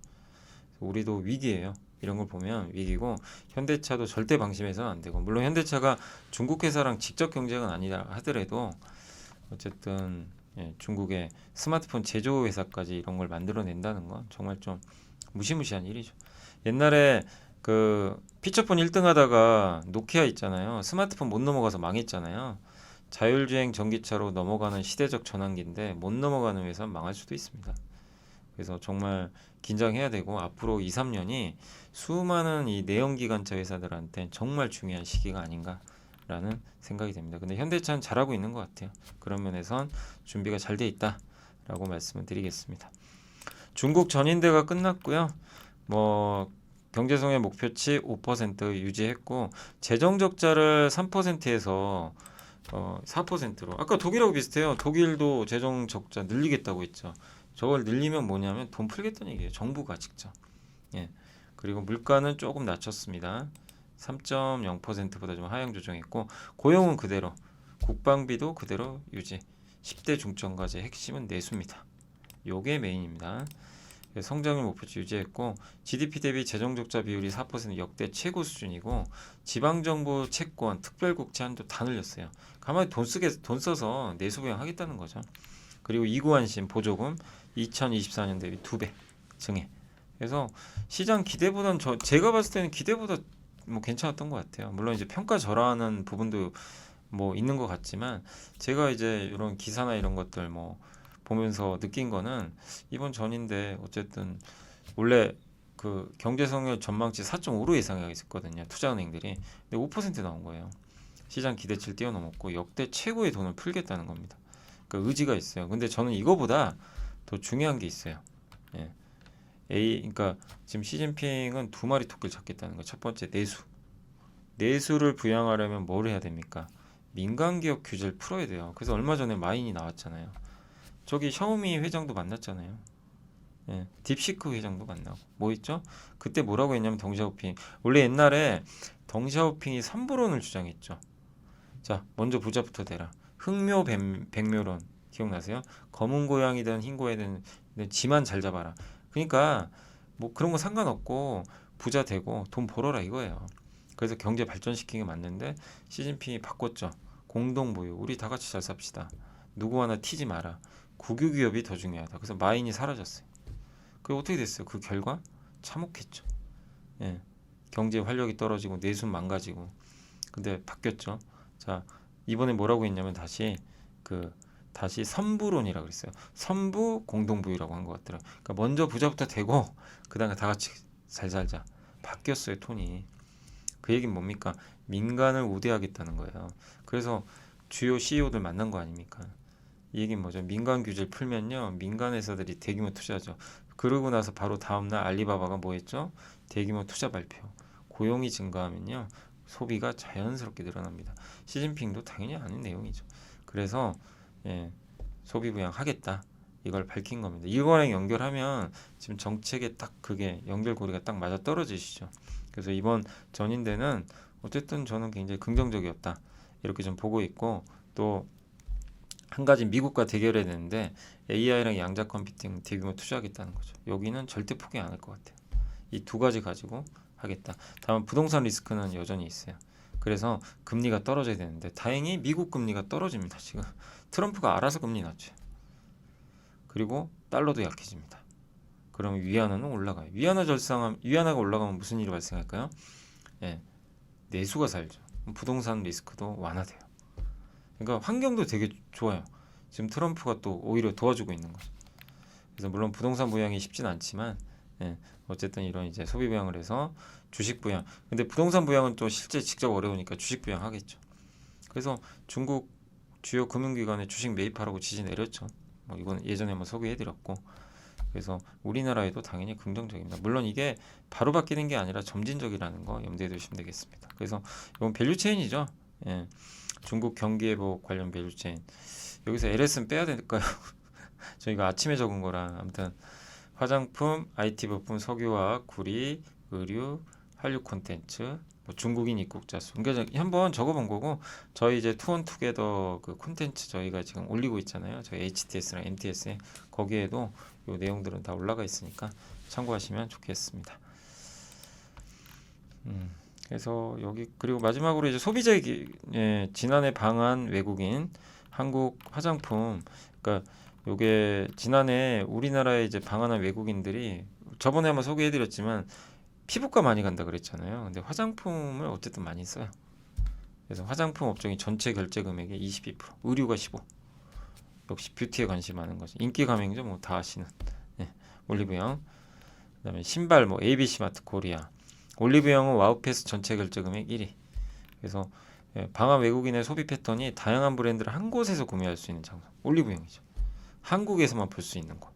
S1: 우리도 위기예요. 이런 걸 보면 위기고, 현대차도 절대 방심해서는 안 되고, 물론 현대차가 중국 회사랑 직접 경쟁은 아니라 하더라도 어쨌든 예, 중국의 스마트폰 제조 회사까지 이런 걸 만들어낸다는 건 정말 좀 무시무시한 일이죠. 옛날에 그 피처폰 1등 하다가 노키아 있잖아요. 스마트폰 못 넘어가서 망했잖아요. 자율주행 전기차로 넘어가는 시대적 전환기인데 못 넘어가는 회사는 망할 수도 있습니다. 그래서 정말 긴장해야 되고, 앞으로 2, 3년이 수많은 이 내연기관차 회사들한테 정말 중요한 시기가 아닌가라는 생각이 됩니다. 근데 현대차는 잘하고 있는 것 같아요. 그런 면에선 준비가 잘 돼 있다라고 말씀을 드리겠습니다. 중국 전인대가 끝났고요. 뭐 경제성의 목표치 5% 유지했고, 재정 적자를 3%에서 4%로, 아까 독일하고 비슷해요. 독일도 재정 적자 늘리겠다고 했죠. 저걸 늘리면 뭐냐면 돈 풀겠다는 얘기예요. 정부가 직접. 예. 그리고 물가는 조금 낮췄습니다. 3.0%보다 좀 하향 조정했고, 고용은 그대로, 국방비도 그대로 유지. 10대 중점과제 핵심은 내수입니다. 요게 메인입니다. 성장률 목표치 유지했고, GDP 대비 재정적자 비율이 4% 역대 최고 수준이고, 지방정부 채권, 특별국채 한도 다 늘렸어요. 가만히 돈 써서 내수 부양하겠다는 거죠. 그리고 이구환신 보조금 2024년 대비 2배 증액. 그래서 시장 기대보다는 제가 봤을 때는 기대보다 뭐 괜찮았던 것 같아요. 물론 이제 평가 절하하는 부분도 뭐 있는 것 같지만, 제가 이제 이런 기사나 이런 것들 뭐 보면서 느낀 거는, 이번 전인데 어쨌든 원래 그 경제성의 전망치 4.5로 예상했거든요. 투자은행들이. 근데 5% 나온 거예요. 시장 기대치를 뛰어넘었고 역대 최고의 돈을 풀겠다는 겁니다. 그러니까 의지가 있어요. 근데 저는 이거보다 더 중요한 게 있어요. 예. 그러니까 지금 시진핑은 두 마리 토끼를 잡겠다는 거. 첫 번째 내수. 내수를 부양하려면 뭘 해야 됩니까? 민간기업 규제를 풀어야 돼요. 그래서 얼마 전에 마인이 나왔잖아요. 저기 샤오미 회장도 만났잖아요. 예, 딥시크 회장도 만나고 뭐 있죠? 그때 뭐라고 했냐면 덩샤오핑 원래 옛날에 덩샤오핑이 삼부론을 주장했죠. 자, 먼저 부자부터 대라. 흑묘 백묘론 기억나세요? 검은 고양이든 흰 고양이든 지만 잘 잡아라. 그러니까 뭐 그런 거 상관없고 부자 되고 돈 벌어라 이거예요. 그래서 경제 발전시키는 게 맞는데 시진핑이 바꿨죠. 공동부유. 우리 다 같이 잘 삽시다. 누구 하나 튀지 마라. 국유기업이 더 중요하다. 그래서 마인이 사라졌어요. 그게 어떻게 됐어요? 그 결과 참혹했죠. 예. 경제 활력이 떨어지고 내수 망가지고. 근데 바뀌었죠. 자, 이번에 뭐라고 했냐면 다시 선부론이라고 그랬어요. 선부 공동부유라고 한 것 같더라고요. 그러니까 먼저 부자부터 되고 그다음에 다 같이 잘 살자. 바뀌었어요, 톤이. 그 얘기는 뭡니까? 민간을 우대하겠다는 거예요. 그래서 주요 CEO들 만난 거 아닙니까? 이 얘기는 뭐죠? 민간 규제를 풀면요, 민간 회사들이 대규모 투자죠. 그러고 나서 바로 다음날 알리바바가 뭐 했죠? 대규모 투자 발표. 고용이 증가하면요, 소비가 자연스럽게 늘어납니다. 시진핑도 당연히 아는 내용이죠. 그래서 예, 소비 부양하겠다. 이걸 밝힌 겁니다. 이거랑 연결하면 지금 정책에 딱 그게 연결고리가 딱 맞아 떨어지시죠. 그래서 이번 전인대는 어쨌든 저는 굉장히 긍정적이었다. 이렇게 좀 보고 있고 또 한 가지 미국과 대결해야 되는데 AI랑 양자 컴퓨팅 대규모 투자하겠다는 거죠. 여기는 절대 포기 안 할 것 같아요. 이 두 가지 가지고 하겠다. 다만 부동산 리스크는 여전히 있어요. 그래서 금리가 떨어져야 되는데 다행히 미국 금리가 떨어집니다. 지금 트럼프가 알아서 금리 낮춰요. 그리고 달러도 약해집니다. 그러면 위안화는 올라가요. 위안화가 올라가면 무슨 일이 발생할까요? 예, 내수가 살죠. 부동산 리스크도 완화돼요. 그러니까 환경도 되게 좋아요. 지금 트럼프가 또 오히려 도와주고 있는 거죠. 그래서 물론 부동산 부양이 쉽진 않지만 예, 어쨌든 이런 이제 소비 부양을 해서 주식 부양. 근데 부동산 부양은 또 실제 직접 어려우니까 주식 부양 하겠죠. 그래서 중국 주요 금융기관에 주식 매입하라고 지시 내렸죠. 뭐 이건 예전에 한번 소개해드렸고. 그래서 우리나라에도 당연히 긍정적입니다. 물론 이게 바로 바뀌는 게 아니라 점진적이라는 거 염두에 두시면 되겠습니다. 그래서 이건 밸류체인이죠. 예, 중국 경기회복 관련 밸류체인. 여기서 LS는 빼야 될까요? 저희가 아침에 적은 거라. 아무튼 화장품, IT 부품, 석유화학, 구리, 의류, 한류 콘텐츠, 뭐 중국인 입국자 수. 그러니까 한번 적어본 거고 저희 이제 투원투게더 그 콘텐츠 저희가 지금 올리고 있잖아요. 저희 HTS랑 MTS에 거기에도 요 내용들은 다 올라가 있으니까 참고하시면 좋겠습니다. 그래서 여기 그리고 마지막으로 이제 소비자의 지난해 방한 외국인 한국 화장품. 그러니까 요게 지난해 우리나라에 이제 방한한 외국인들이 저번에 한번 소개해드렸지만 피부과 많이 간다 그랬잖아요. 근데 화장품을 어쨌든 많이 써요. 그래서 화장품 업종이 전체 결제 금액의 22%, 의류가 15%. 역시 뷰티에 관심 많은 거죠. 인기 가맹이죠, 뭐 다 아시는. 네, 올리브영. 그다음에 신발 뭐 ABC마트 코리아. 올리브영은 와우패스 전체 결제 금액 1위. 그래서 방한 외국인의 소비 패턴이 다양한 브랜드를 한 곳에서 구매할 수 있는 장소. 올리브영이죠. 한국에서만 볼 수 있는 곳.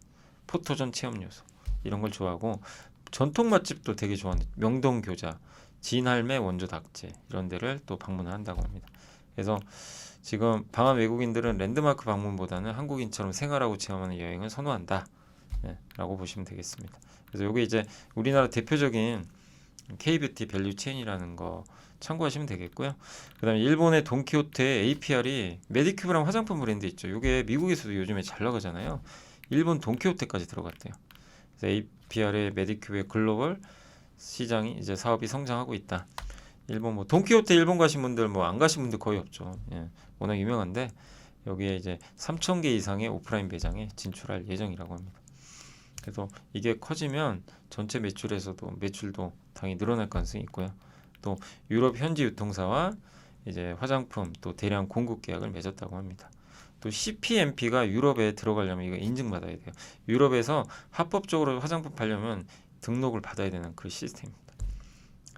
S1: 포토존 체험 요소. 이런 걸 좋아하고 전통 맛집도 되게 좋아하는 명동 교자, 진할매 원조 닭제 이런 데를 또 방문을 한다고 합니다. 그래서 지금 방한 외국인들은 랜드마크 방문보다는 한국인처럼 생활하고 체험하는 여행을 선호한다. 네, 라고 보시면 되겠습니다. 그래서 이게 이제 우리나라 대표적인 K뷰티 밸류 체인이라는 거 참고하시면 되겠고요. 그 다음에 일본의 돈키호테의 APR이 메디큐브랑 화장품 브랜드 있죠. 이게 미국에서도 요즘에 잘 나가잖아요. 일본 돈키호테까지 들어갔대요. 그래서 APR의 메디큐브의 글로벌 시장이 이제 사업이 성장하고 있다. 일본 뭐 돈키호테 일본 가신 분들 뭐 안 가신 분들 거의 없죠. 예, 워낙 유명한데 여기에 이제 3,000개 이상의 오프라인 매장에 진출할 예정이라고 합니다. 그래서 이게 커지면 전체 매출도 당연히 늘어날 가능성이 있고요. 또 유럽 현지 유통사와 이제 화장품 또 대량 공급 계약을 맺었다고 합니다. 또 CPMP가 유럽에 들어가려면 이거 인증받아야 돼요. 유럽에서 합법적으로 화장품 팔려면 등록을 받아야 되는 그 시스템입니다.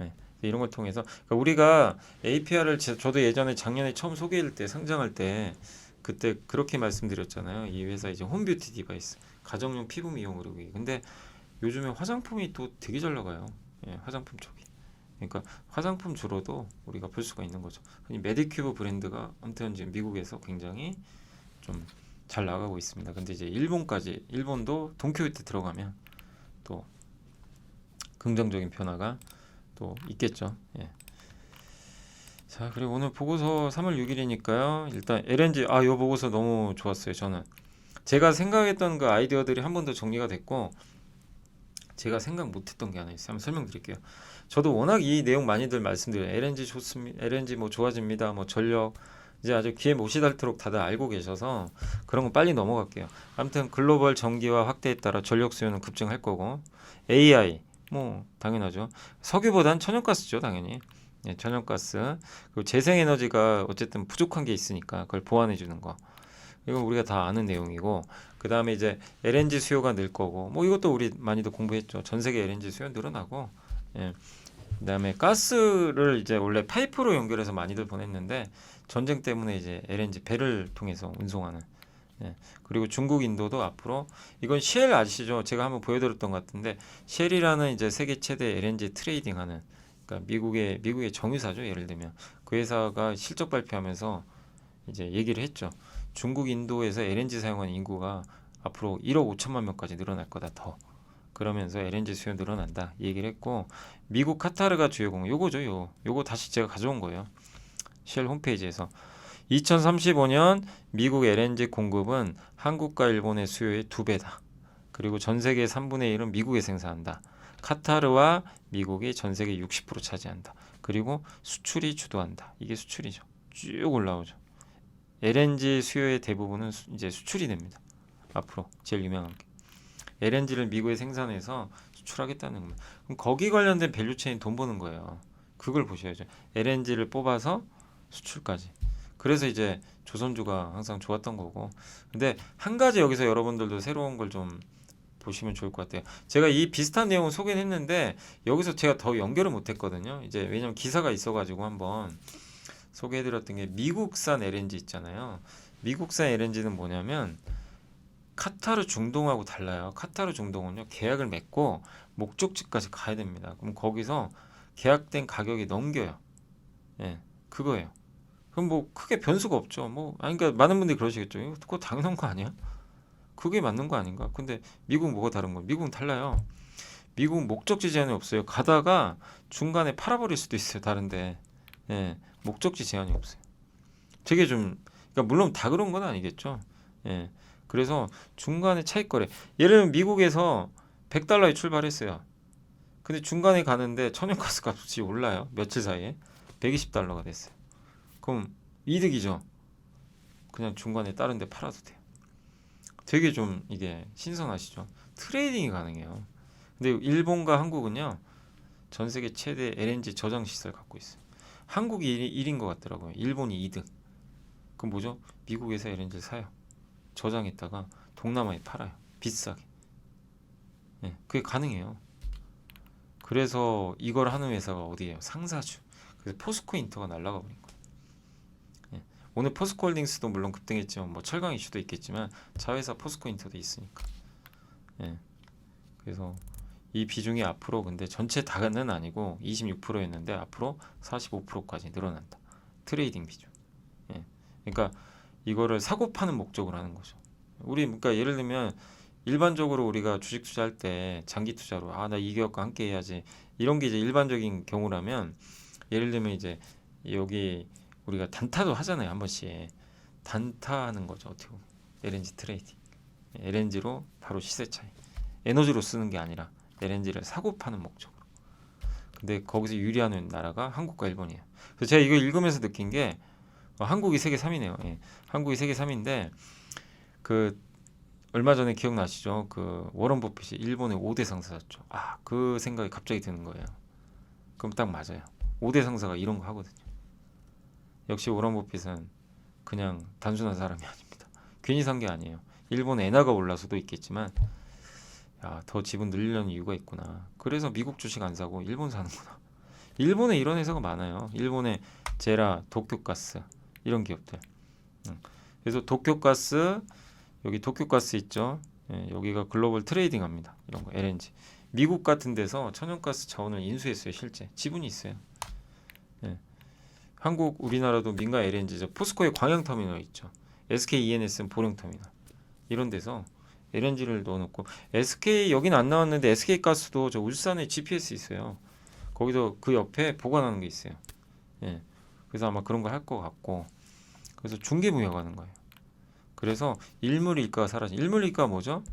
S1: 네, 이런 걸 통해서 그러니까 우리가 APR을 저도 예전에 작년에 처음 소개할 때 상장할 때 그때 그렇게 말씀드렸잖아요. 이 회사 이제 홈뷰티 디바이스 가정용 피부 미용 의료기. 근데 요즘에 화장품이 또 되게 잘 나가요. 예, 화장품 쪽이. 그러니까 화장품 주로도 우리가 볼 수가 있는 거죠. 이 메디큐브 브랜드가 아무튼 지금 미국에서 굉장히 좀 잘 나가고 있습니다. 근데 이제 일본도 돈키호테 들어가면 또 긍정적인 변화가 또 있겠죠. 예. 자, 그리고 오늘 보고서 3월 6일이니까요. 일단 LNG 요 보고서 너무 좋았어요. 저는 제가 생각했던 그 아이디어들이 한 번 더 정리가 됐고, 제가 생각 못했던 게 하나 있어요. 한번 설명드릴게요. 저도 워낙 이 내용 많이들 말씀드려요. LNG 좋습니다. LNG 뭐 좋아집니다. 뭐 전력 이제 아주 귀에 못이 닳도록 다들 알고 계셔서 그런 거 빨리 넘어갈게요. 아무튼 글로벌 전기화 확대에 따라 전력 수요는 급증할 거고, AI 뭐 당연하죠. 석유보단 천연가스죠, 당연히. 예, 천연가스. 그리고 재생에너지가 어쨌든 부족한 게 있으니까 그걸 보완해 주는 거. 이건 우리가 다 아는 내용이고, 그 다음에 이제 LNG 수요가 늘 거고, 뭐 이것도 우리 많이도 공부했죠. 전 세계 LNG 수요 늘어나고, 예. 그 다음에 가스를 이제 원래 파이프로 연결해서 많이들 보냈는데, 전쟁 때문에 이제 LNG 배를 통해서 운송하는, 예. 그리고 중국, 인도도 앞으로, 이건 쉘 아시죠? 제가 한번 보여드렸던 것 같은데, 쉘이라는 이제 세계 최대 LNG 트레이딩하는, 그러니까 미국의 정유사죠. 예를 들면 그 회사가 실적 발표하면서 이제 얘기를 했죠. 중국, 인도에서 LNG 사용하는 인구가 앞으로 1억 5천만 명까지 늘어날 거다 더. 그러면서 LNG 수요 늘어난다 얘기를 했고, 미국 카타르가 주요 공급 요거죠. 요거 다시 제가 가져온 거예요. 쉘 홈페이지에서 2035년 미국 LNG 공급은 한국과 일본의 수요의 2배다. 그리고 전 세계의 3분의 1은 미국에 생산한다. 카타르와 미국이 전 세계 60% 차지한다. 그리고 수출이 주도한다. 이게 수출이죠. 쭉 올라오죠. LNG 수요의 대부분은 이제 수출이 됩니다. 앞으로 제일 유명한 게 LNG를 미국에 생산해서 수출하겠다는 겁니다. 그럼 거기 관련된 밸류체인 돈 버는 거예요. 그걸 보셔야죠. LNG를 뽑아서 수출까지. 그래서 이제 조선주가 항상 좋았던 거고. 근데 한 가지 여기서 여러분들도 새로운 걸 좀 보시면 좋을 것 같아요. 제가 이 비슷한 내용을 소개를 했는데 여기서 제가 더 연결을 못했거든요. 이제 왜냐면 기사가 있어가지고 한번 소개해드렸던 게 미국산 LNG 있잖아요. 미국산 LNG는 뭐냐면 카타르 중동하고 달라요. 카타르 중동은요, 계약을 맺고 목적지까지 가야 됩니다. 그럼 거기서 계약된 가격이 넘겨요. 예, 그거예요. 그럼 뭐 크게 변수가 없죠. 뭐 아니, 그러니까 많은 분들이 그러시겠죠. 이거 그거 당연한 거 아니야? 그게 맞는 거 아닌가? 근데 미국 뭐가 다른 거야? 미국은 달라요. 미국 목적지 제한이 없어요. 가다가 중간에 팔아버릴 수도 있어요. 다른데. 예, 목적지 제한이 없어요. 되게 좀, 그러니까 물론 다 그런 건 아니겠죠. 예, 그래서 중간에 차익거래. 예를 들면 미국에서 100달러에 출발했어요. 근데 중간에 가는데 천연가스 값이 올라요. 며칠 사이에 120달러가 됐어요. 그럼 이득이죠. 그냥 중간에 다른 데 팔아도 돼요. 되게 좀 이게 신선하시죠. 트레이딩이 가능해요. 근데 일본과 한국은요, 전 세계 최대 LNG 저장 시설 갖고 있어요. 한국이 1인 것 같더라고요. 일본이 2등. 그럼 뭐죠? 미국에서 LNG를 사요. 저장했다가 동남아에 팔아요. 비싸게. 예, 그게 가능해요. 그래서 이걸 하는 회사가 어디예요? 상사주. 그래서 포스코 인터가 날아가 버린 거예요. 예, 오늘 포스코 홀딩스도 물론 급등했지만 뭐 철강 이슈도 있겠지만 자회사 포스코 인터도 있으니까. 예, 그래서 이 비중이 앞으로 근데 전체 다는 아니고 26%였는데 앞으로 45%까지 늘어난다. 트레이딩 비중. 예, 그러니까 이거를 사고 파는 목적으로 하는 거죠. 우리 그러니까 예를 들면 일반적으로 우리가 주식 투자할 때 장기 투자로 나 이 기업과 함께 해야지 이런 게 이제 일반적인 경우라면, 예를 들면 이제 여기 우리가 단타도 하잖아요. 한 번씩 단타하는 거죠. 어떻게 보면 LNG 트레이딩. LNG로 바로 시세 차이. 에너지로 쓰는 게 아니라 LNG를 사고 파는 목적으로. 근데 거기서 유리하는 나라가 한국과 일본이에요. 그래서 제가 이거 읽으면서 느낀 게 한국이 세계 3위네요. 예. 한국이 세계 3위인데 그 얼마 전에 기억나시죠? 그 워런 버핏이 일본의 5대 상사였죠. 그 생각이 갑자기 드는 거예요. 그럼 딱 맞아요. 5대 상사가 이런 거 하거든요. 역시 워런 버핏은 그냥 단순한 사람이 아닙니다. 괜히 산 게 아니에요. 일본 엔화가 올라서도 있겠지만 더 지분 늘리려는 이유가 있구나. 그래서 미국 주식 안 사고 일본 사는구나. 일본에 이런 회사가 많아요. 일본의 제라, 도쿄가스 이런 기업들. 그래서 도쿄가스, 여기 도쿄가스 있죠. 예, 여기가 글로벌 트레이딩 합니다. 이런 거 LNG. 미국 같은 데서 천연가스 자원을 인수했어요. 실제 지분이 있어요. 예. 한국 우리나라도 민간 LNG죠. 포스코의 광양터미널 있죠. SK ENS는 보령터미널 이런 데서 LNG를 넣어놓고 SK 여기는 안 나왔는데 SK가스도 저 울산에 GPS 있어요. 거기서 그 옆에 보관하는 게 있어요. 예. 그래서 아마 그런 거 할 것 같고 그래서 중개무역하는 거예요. 그래서 일물일가가 사라진 일물일가가 뭐죠?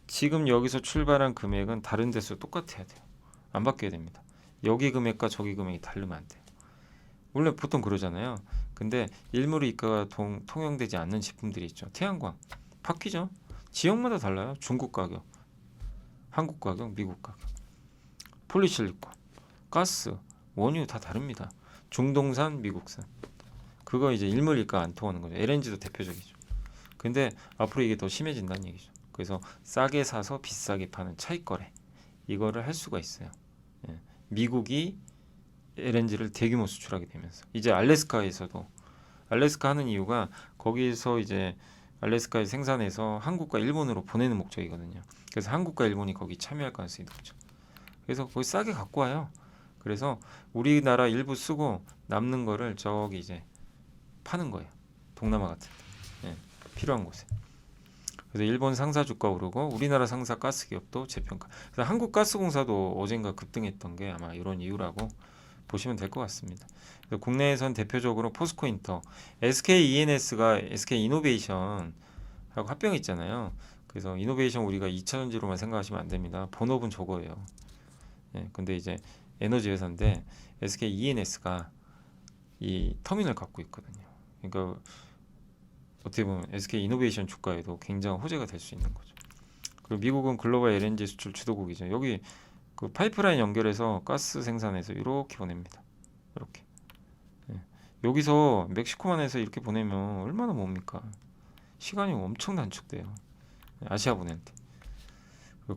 S1: 지금 여기서 출발한 금액은 다른 데서 똑같아야 돼요. 안 바뀌어야 됩니다. 여기 금액과 저기 금액이 다르면 안 돼요. 원래 보통 그러잖아요. 근데 일물이익가가 통용되지 않는 제품들이 있죠. 태양광 바뀌죠. 지역마다 달라요. 중국 가격, 한국 가격, 미국 가격, 폴리실리콘, 가스, 원유 다 다릅니다. 중동산, 미국산. 그거 이제 일물이익가 안 통하는 거죠. LNG도 대표적이죠. 근데 앞으로 이게 더 심해진다는 얘기죠. 그래서 싸게 사서 비싸게 파는 차익거래 이거를 할 수가 있어요. 예. 미국이 LNG를 대규모 수출하게 되면서 이제 알래스카에서도 알래스카 하는 이유가 거기서 이제 알래스카에 생산해서 한국과 일본으로 보내는 목적이거든요. 그래서 한국과 일본이 거기 참여할 가능성이 높죠. 그래서 거기 싸게 갖고 와요. 그래서 우리나라 일부 쓰고 남는 거를 저기 이제 파는 거예요. 동남아 같은 데. 예, 필요한 곳에. 그래서 일본 상사 주가 오르고 우리나라 상사 가스기업도 재평가. 그래서 한국가스공사도 어젠가 급등했던 게 아마 이런 이유라고 보시면 될 것 같습니다. 국내에선 대표적으로 포스코인터, SK ENS가 SK 이노베이션하고 합병했잖아요. 그래서 이노베이션 우리가 2차전지로만 생각하시면 안 됩니다. 본업은 저거예요. 예, 근데 이제 에너지 회사인데 SK ENS가 이 터미널 갖고 있거든요. 그러니까 어떻게 보면 SK 이노베이션 주가에도 굉장한 호재가 될 수 있는 거죠. 그리고 미국은 글로벌 LNG 수출 주도국이죠. 여기 그 파이프라인 연결해서 가스 생산해서 이렇게 보냅니다. 이렇게. 예. 여기서 멕시코만해서 이렇게 보내면 얼마나 뭡니까? 시간이 엄청 단축돼요. 아시아 보낼 때.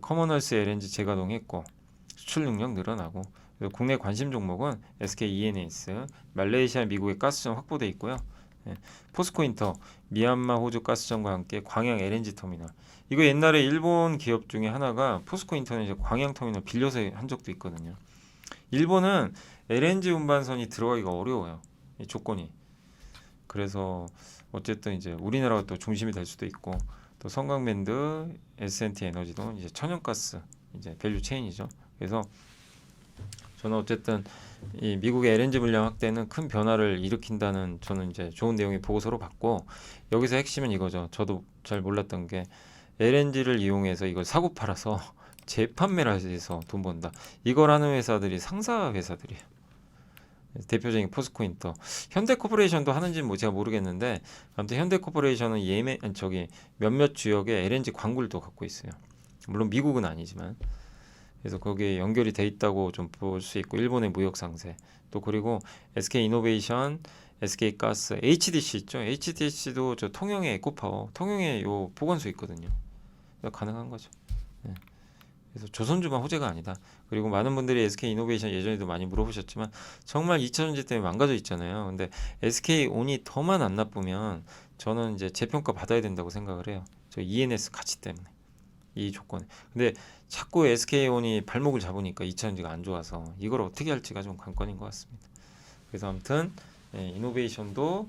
S1: 커먼웰스 LNG 재가동했고 수출 능력 늘어나고 국내 관심 종목은 SK ENS, 말레이시아, 미국의 가스전 확보돼 있고요. 예. 포스코인터, 미얀마, 호주 가스전과 함께 광양 LNG 터미널. 이거 옛날에 일본 기업 중에 하나가 포스코인터는 광양 터미널 빌려서 한 적도 있거든요. 일본은 LNG 운반선이 들어가기가 어려워요. 이 조건이. 그래서 어쨌든 이제 우리나라가 또 중심이 될 수도 있고 또 성강밴드, S&T 에너지도 이제 천연가스 이제 밸류 체인이죠. 그래서 저는 어쨌든 이 미국의 LNG 물량 확대는 큰 변화를 일으킨다는 저는 이제 좋은 내용의 보고서로 봤고 여기서 핵심은 이거죠. 저도 잘 몰랐던 게 LNG를 이용해서 이걸 사고 팔아서 재판매를 해서 돈 번다. 이걸 하는 회사들이 상사 회사들이에요. 대표적인 포스코인터, 현대코퍼레이션도 하는지는 뭐 제가 모르겠는데 아무튼 현대코퍼레이션은 몇몇 지역에 LNG 광굴도 갖고 있어요. 물론 미국은 아니지만. 그래서 거기에 연결이 돼 있다고 좀 볼 수 있고 일본의 무역 상세 또 그리고 SK 이노베이션, SK 가스, HDC 있죠. HDC도 저 통영에 에코파워, 통영에 요 보관소 있거든요. 가능한 거죠. 네. 그래서 조선주만 호재가 아니다. 그리고 많은 분들이 SK 이노베이션 예전에도 많이 물어보셨지만 정말 2차전지 때문에 망가져 있잖아요. 근데 SK 온이 더만 안 나쁘면 저는 이제 재평가 받아야 된다고 생각을 해요. 저 ENS 가치 때문에. 이 조건에. 근데 자꾸 SK온이 발목을 잡으니까 2차전지가 안 좋아서 이걸 어떻게 할지가 좀 관건인 것 같습니다. 그래서 아무튼 이노베이션도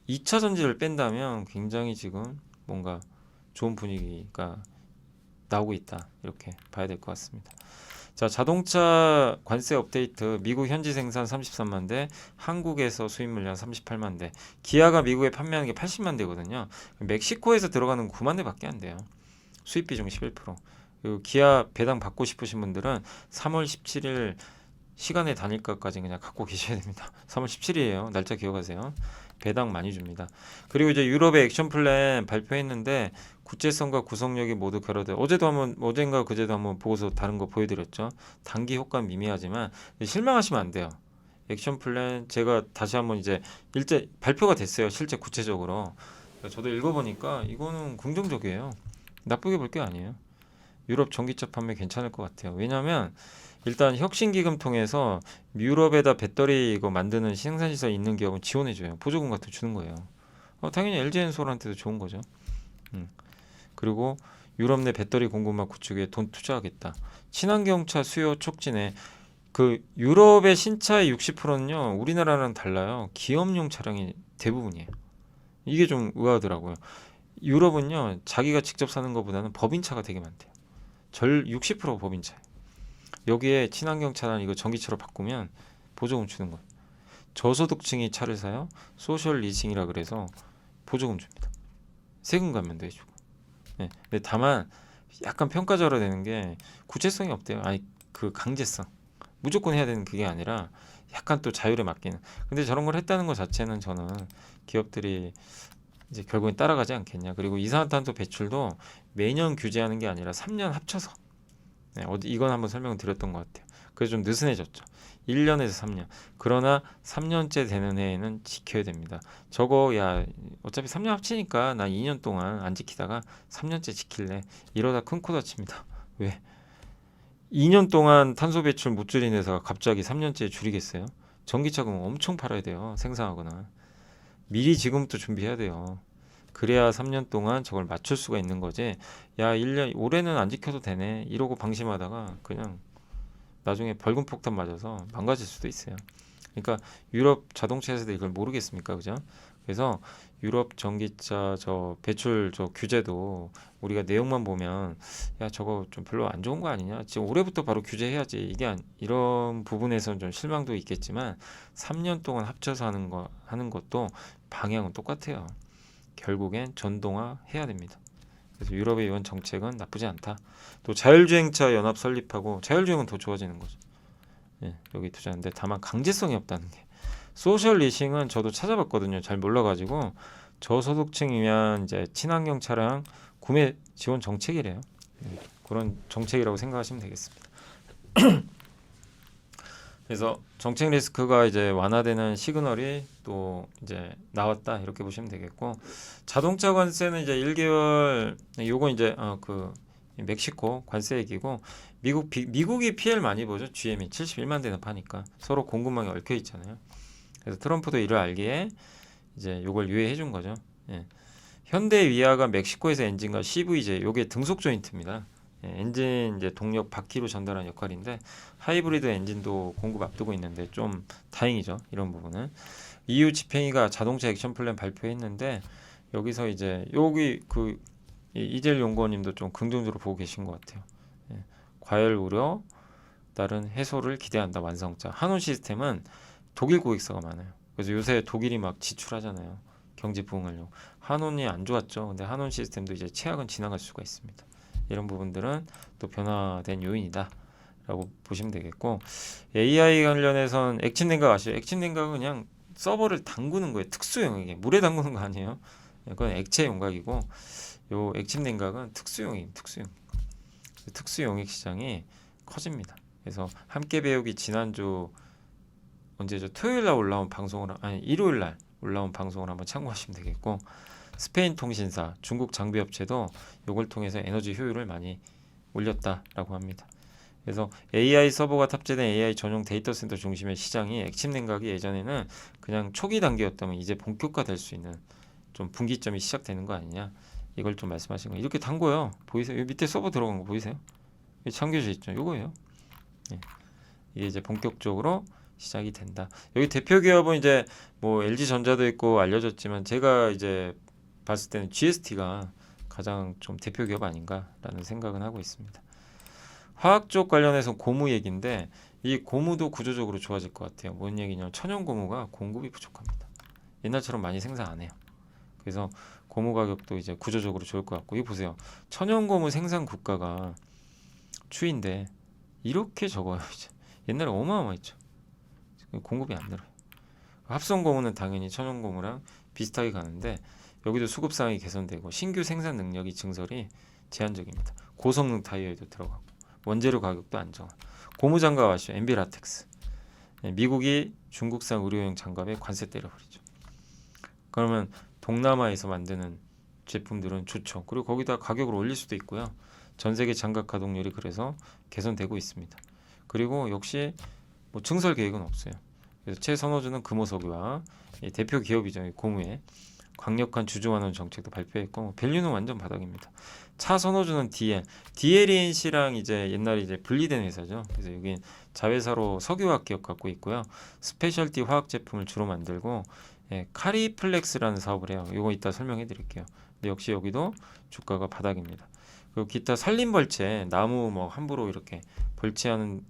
S1: 2차전지를 뺀다면 굉장히 지금 뭔가 좋은 분위기가 나오고 있다. 이렇게 봐야 될 것 같습니다. 자, 자동차 관세 업데이트. 미국 현지 생산 33만 대, 한국에서 수입 물량 38만 대. 기아가 미국에 판매하는 게 80만 대거든요. 멕시코에서 들어가는 9만 대밖에 안 돼요. 수입 비중 11%. 그리고 기아 배당 받고 싶으신 분들은 3월 17일 시간의 단일가까지 그냥 갖고 계셔야 됩니다. 3월 17일이에요. 날짜 기억하세요. 배당 많이 줍니다. 그리고 이제 유럽의 액션 플랜 발표했는데 구체성과 구성력이 모두 결여돼. 어젠가 그제도 한번 보고서 다른 거 보여드렸죠. 단기 효과는 미미하지만 실망하시면 안 돼요. 액션 플랜 제가 다시 한번 이제 발표가 됐어요. 실제 구체적으로. 저도 읽어보니까 이거는 긍정적이에요. 나쁘게 볼 게 아니에요. 유럽 전기차 판매 괜찮을 것 같아요. 왜냐하면 일단 혁신기금 통해서 유럽에다 배터리 이거 만드는 생산시설 있는 기업은 지원해줘요. 보조금 같은 거 주는 거예요. 당연히 LG엔솔한테도 좋은 거죠. 그리고 유럽 내 배터리 공급망 구축에 돈 투자하겠다. 친환경차 수요 촉진에 그 유럽의 신차의 60%는요 우리나라랑 달라요. 기업용 차량이 대부분이에요. 이게 좀 의아하더라고요. 유럽은요 자기가 직접 사는 것보다는 법인차가 되게 많대요. 60%가 법인차예요. 여기에 친환경 차량 이거 전기차로 바꾸면 보조금 주는 거예요. 저소득층이 차를 사요. 소셜 리싱이라 그래서 보조금 줍니다. 세금 감면도 해주고. 네. 근데 다만 약간 평가절하 되는 게 구체성이 없대요. 아니 그 강제성. 무조건 해야 되는 그게 아니라 약간 또 자율에 맡기는. 근데 저런 걸 했다는 것 자체는 저는 기업들이 이제 결국엔 따라가지 않겠냐. 그리고 이산화탄소 배출도 매년 규제하는 게 아니라 3년 합쳐서. 네, 이건 한번 설명을 드렸던 것 같아요. 그래서 좀 느슨해졌죠. 1년에서 3년. 그러나 3년째 되는 해에는 지켜야 됩니다. 저거 야 어차피 3년 합치니까 나 2년 동안 안 지키다가 3년째 지킬래. 이러다 큰 코 다칩니다. 왜? 2년 동안 탄소 배출 못 줄인 회사가 갑자기 3년째 줄이겠어요? 전기차 그럼 엄청 팔아야 돼요. 생산하거나. 미리 지금부터 준비해야 돼요. 그래야 3년 동안 저걸 맞출 수가 있는 거지. 야, 1년 올해는 안 지켜도 되네. 이러고 방심하다가 그냥 나중에 벌금 폭탄 맞아서 망가질 수도 있어요. 그러니까 유럽 자동차 회사들 이걸 모르겠습니까? 그죠? 그래서 유럽 전기차 저 배출 저 규제도 우리가 내용만 보면 야 저거 좀 별로 안 좋은 거 아니냐? 지금 올해부터 바로 규제해야지. 이런 부분에서는 좀 실망도 있겠지만 3년 동안 합쳐서 하는 것도 방향은 똑같아요. 결국엔 전동화 해야 됩니다. 그래서 유럽의 이번 정책은 나쁘지 않다. 또 자율주행차 연합 설립하고 자율주행은 더 좋아지는 거죠. 예, 여기 투자하는데 다만 강제성이 없다는 게. 소셜 리싱은 저도 찾아봤거든요. 잘 몰라가지고 저소득층 위한 이제 친환경 차량 구매 지원 정책이래요. 그런 정책이라고 생각하시면 되겠습니다. 그래서 정책 리스크가 이제 완화되는 시그널이 또 이제 나왔다 이렇게 보시면 되겠고 자동차 관세는 이제 1개월 요건 이제 그 멕시코 관세 얘기고 미국이 피해를 많이 보죠. GM이 71만 대나 파니까 서로 공급망이 얽혀 있잖아요. 그래서 트럼프도 이를 알기에 이제 요걸 유예해 준 거죠. 예. 현대 위아가 멕시코에서 엔진과 CVJ 요게 등속 조인트입니다. 예, 엔진 이제 동력 바퀴로 전달하는 역할인데 하이브리드 엔진도 공급 앞두고 있는데 좀 다행이죠. 이런 부분은 EU 집행위가 자동차 액션 플랜 발표했는데 여기서 이제 여기 그 이젤 연구원님도 좀 긍정적으로 보고 계신 것 같아요. 예, 과열 우려 따른 해소를 기대한다. 완성자 한온 시스템은 독일 고객사가 많아요. 그래서 요새 독일이 막 지출하잖아요. 경제 부흥하려고. 한온이 안 좋았죠. 근데 한온 시스템도 이제 최악은 지나갈 수가 있습니다. 이런 부분들은 또 변화된 요인이다 라고 보시면 되겠고 AI 관련해서는 액침 냉각 아시죠? 액침 냉각은 그냥 서버를 담그는 거예요. 특수용이게 물에 담그는 거 아니에요. 그건 액체 용각이고 요 액침 냉각은 특수용이에요. 특수용액 시장이 커집니다. 그래서 함께 배우기 지난주 언제죠? 토요일 날 올라온 방송을 아니 일요일 날 올라온 방송을 한번 참고하시면 되겠고 스페인 통신사, 중국 장비 업체도 이걸 통해서 에너지 효율을 많이 올렸다라고 합니다. 그래서 AI 서버가 탑재된 AI 전용 데이터 센터 중심의 시장이 액침 냉각이 예전에는 그냥 초기 단계였다면 이제 본격화될 수 있는 좀 분기점이 시작되는 거 아니냐 이걸 좀 말씀하신 거예요. 이렇게 담궈요. 보이세요? 여기 밑에 서버 들어간 거 보이세요? 여기 참겨져 있죠. 요거예요. 예. 이게 이제 본격적으로 시작이 된다. 여기 대표 기업은 이제 뭐 LG전자도 있고 알려졌지만 제가 이제 봤을 때는 GST가 가장 좀 대표 기업 아닌가라는 생각은 하고 있습니다. 화학 쪽 관련해서 고무 얘기인데 이 고무도 구조적으로 좋아질 것 같아요. 뭔 얘기냐면 천연 고무가 공급이 부족합니다. 옛날처럼 많이 생산 안 해요. 그래서 고무 가격도 이제 구조적으로 좋을 것 같고 이거 보세요. 천연 고무 생산 국가가 추인데 이렇게 적어요. 이제 옛날에 어마어마했죠. 공급이 안 늘어요. 합성 고무는 당연히 천연 고무랑 비슷하게 가는데 여기도 수급 상황이 개선되고 신규 생산 능력이 증설이 제한적입니다. 고성능 타이어에도 들어가고 원재료 가격도 안정화. 고무 장갑 아시죠? MB 라텍스. 미국이 중국산 의료용 장갑에 관세 때려버리죠. 그러면 동남아에서 만드는 제품들은 좋죠. 그리고 거기다 가격을 올릴 수도 있고요. 전 세계 장갑 가동률이 그래서 개선되고 있습니다. 그리고 역시 뭐 증설 계획은 없어요. 그래서 최선호주는 금호석유와 대표 기업이죠. 고무에 강력한 주주 환원 정책도 발표했고 밸류는 완전 바닥입니다. 차 선호주는 DLNC랑 이제 옛날에 이제 분리된 회사죠. 그래서 여기 자회사로 석유화학 기업 갖고 있고요. 스페셜티 화학 제품을 주로 만들고 카리플렉스라는 사업을 해요. 이거 이따 설명해 드릴게요. 근데 역시 여기도 주가가 바닥입니다. 그리고 기타 산림벌채 나무 뭐 함부로 이렇게 벌채하는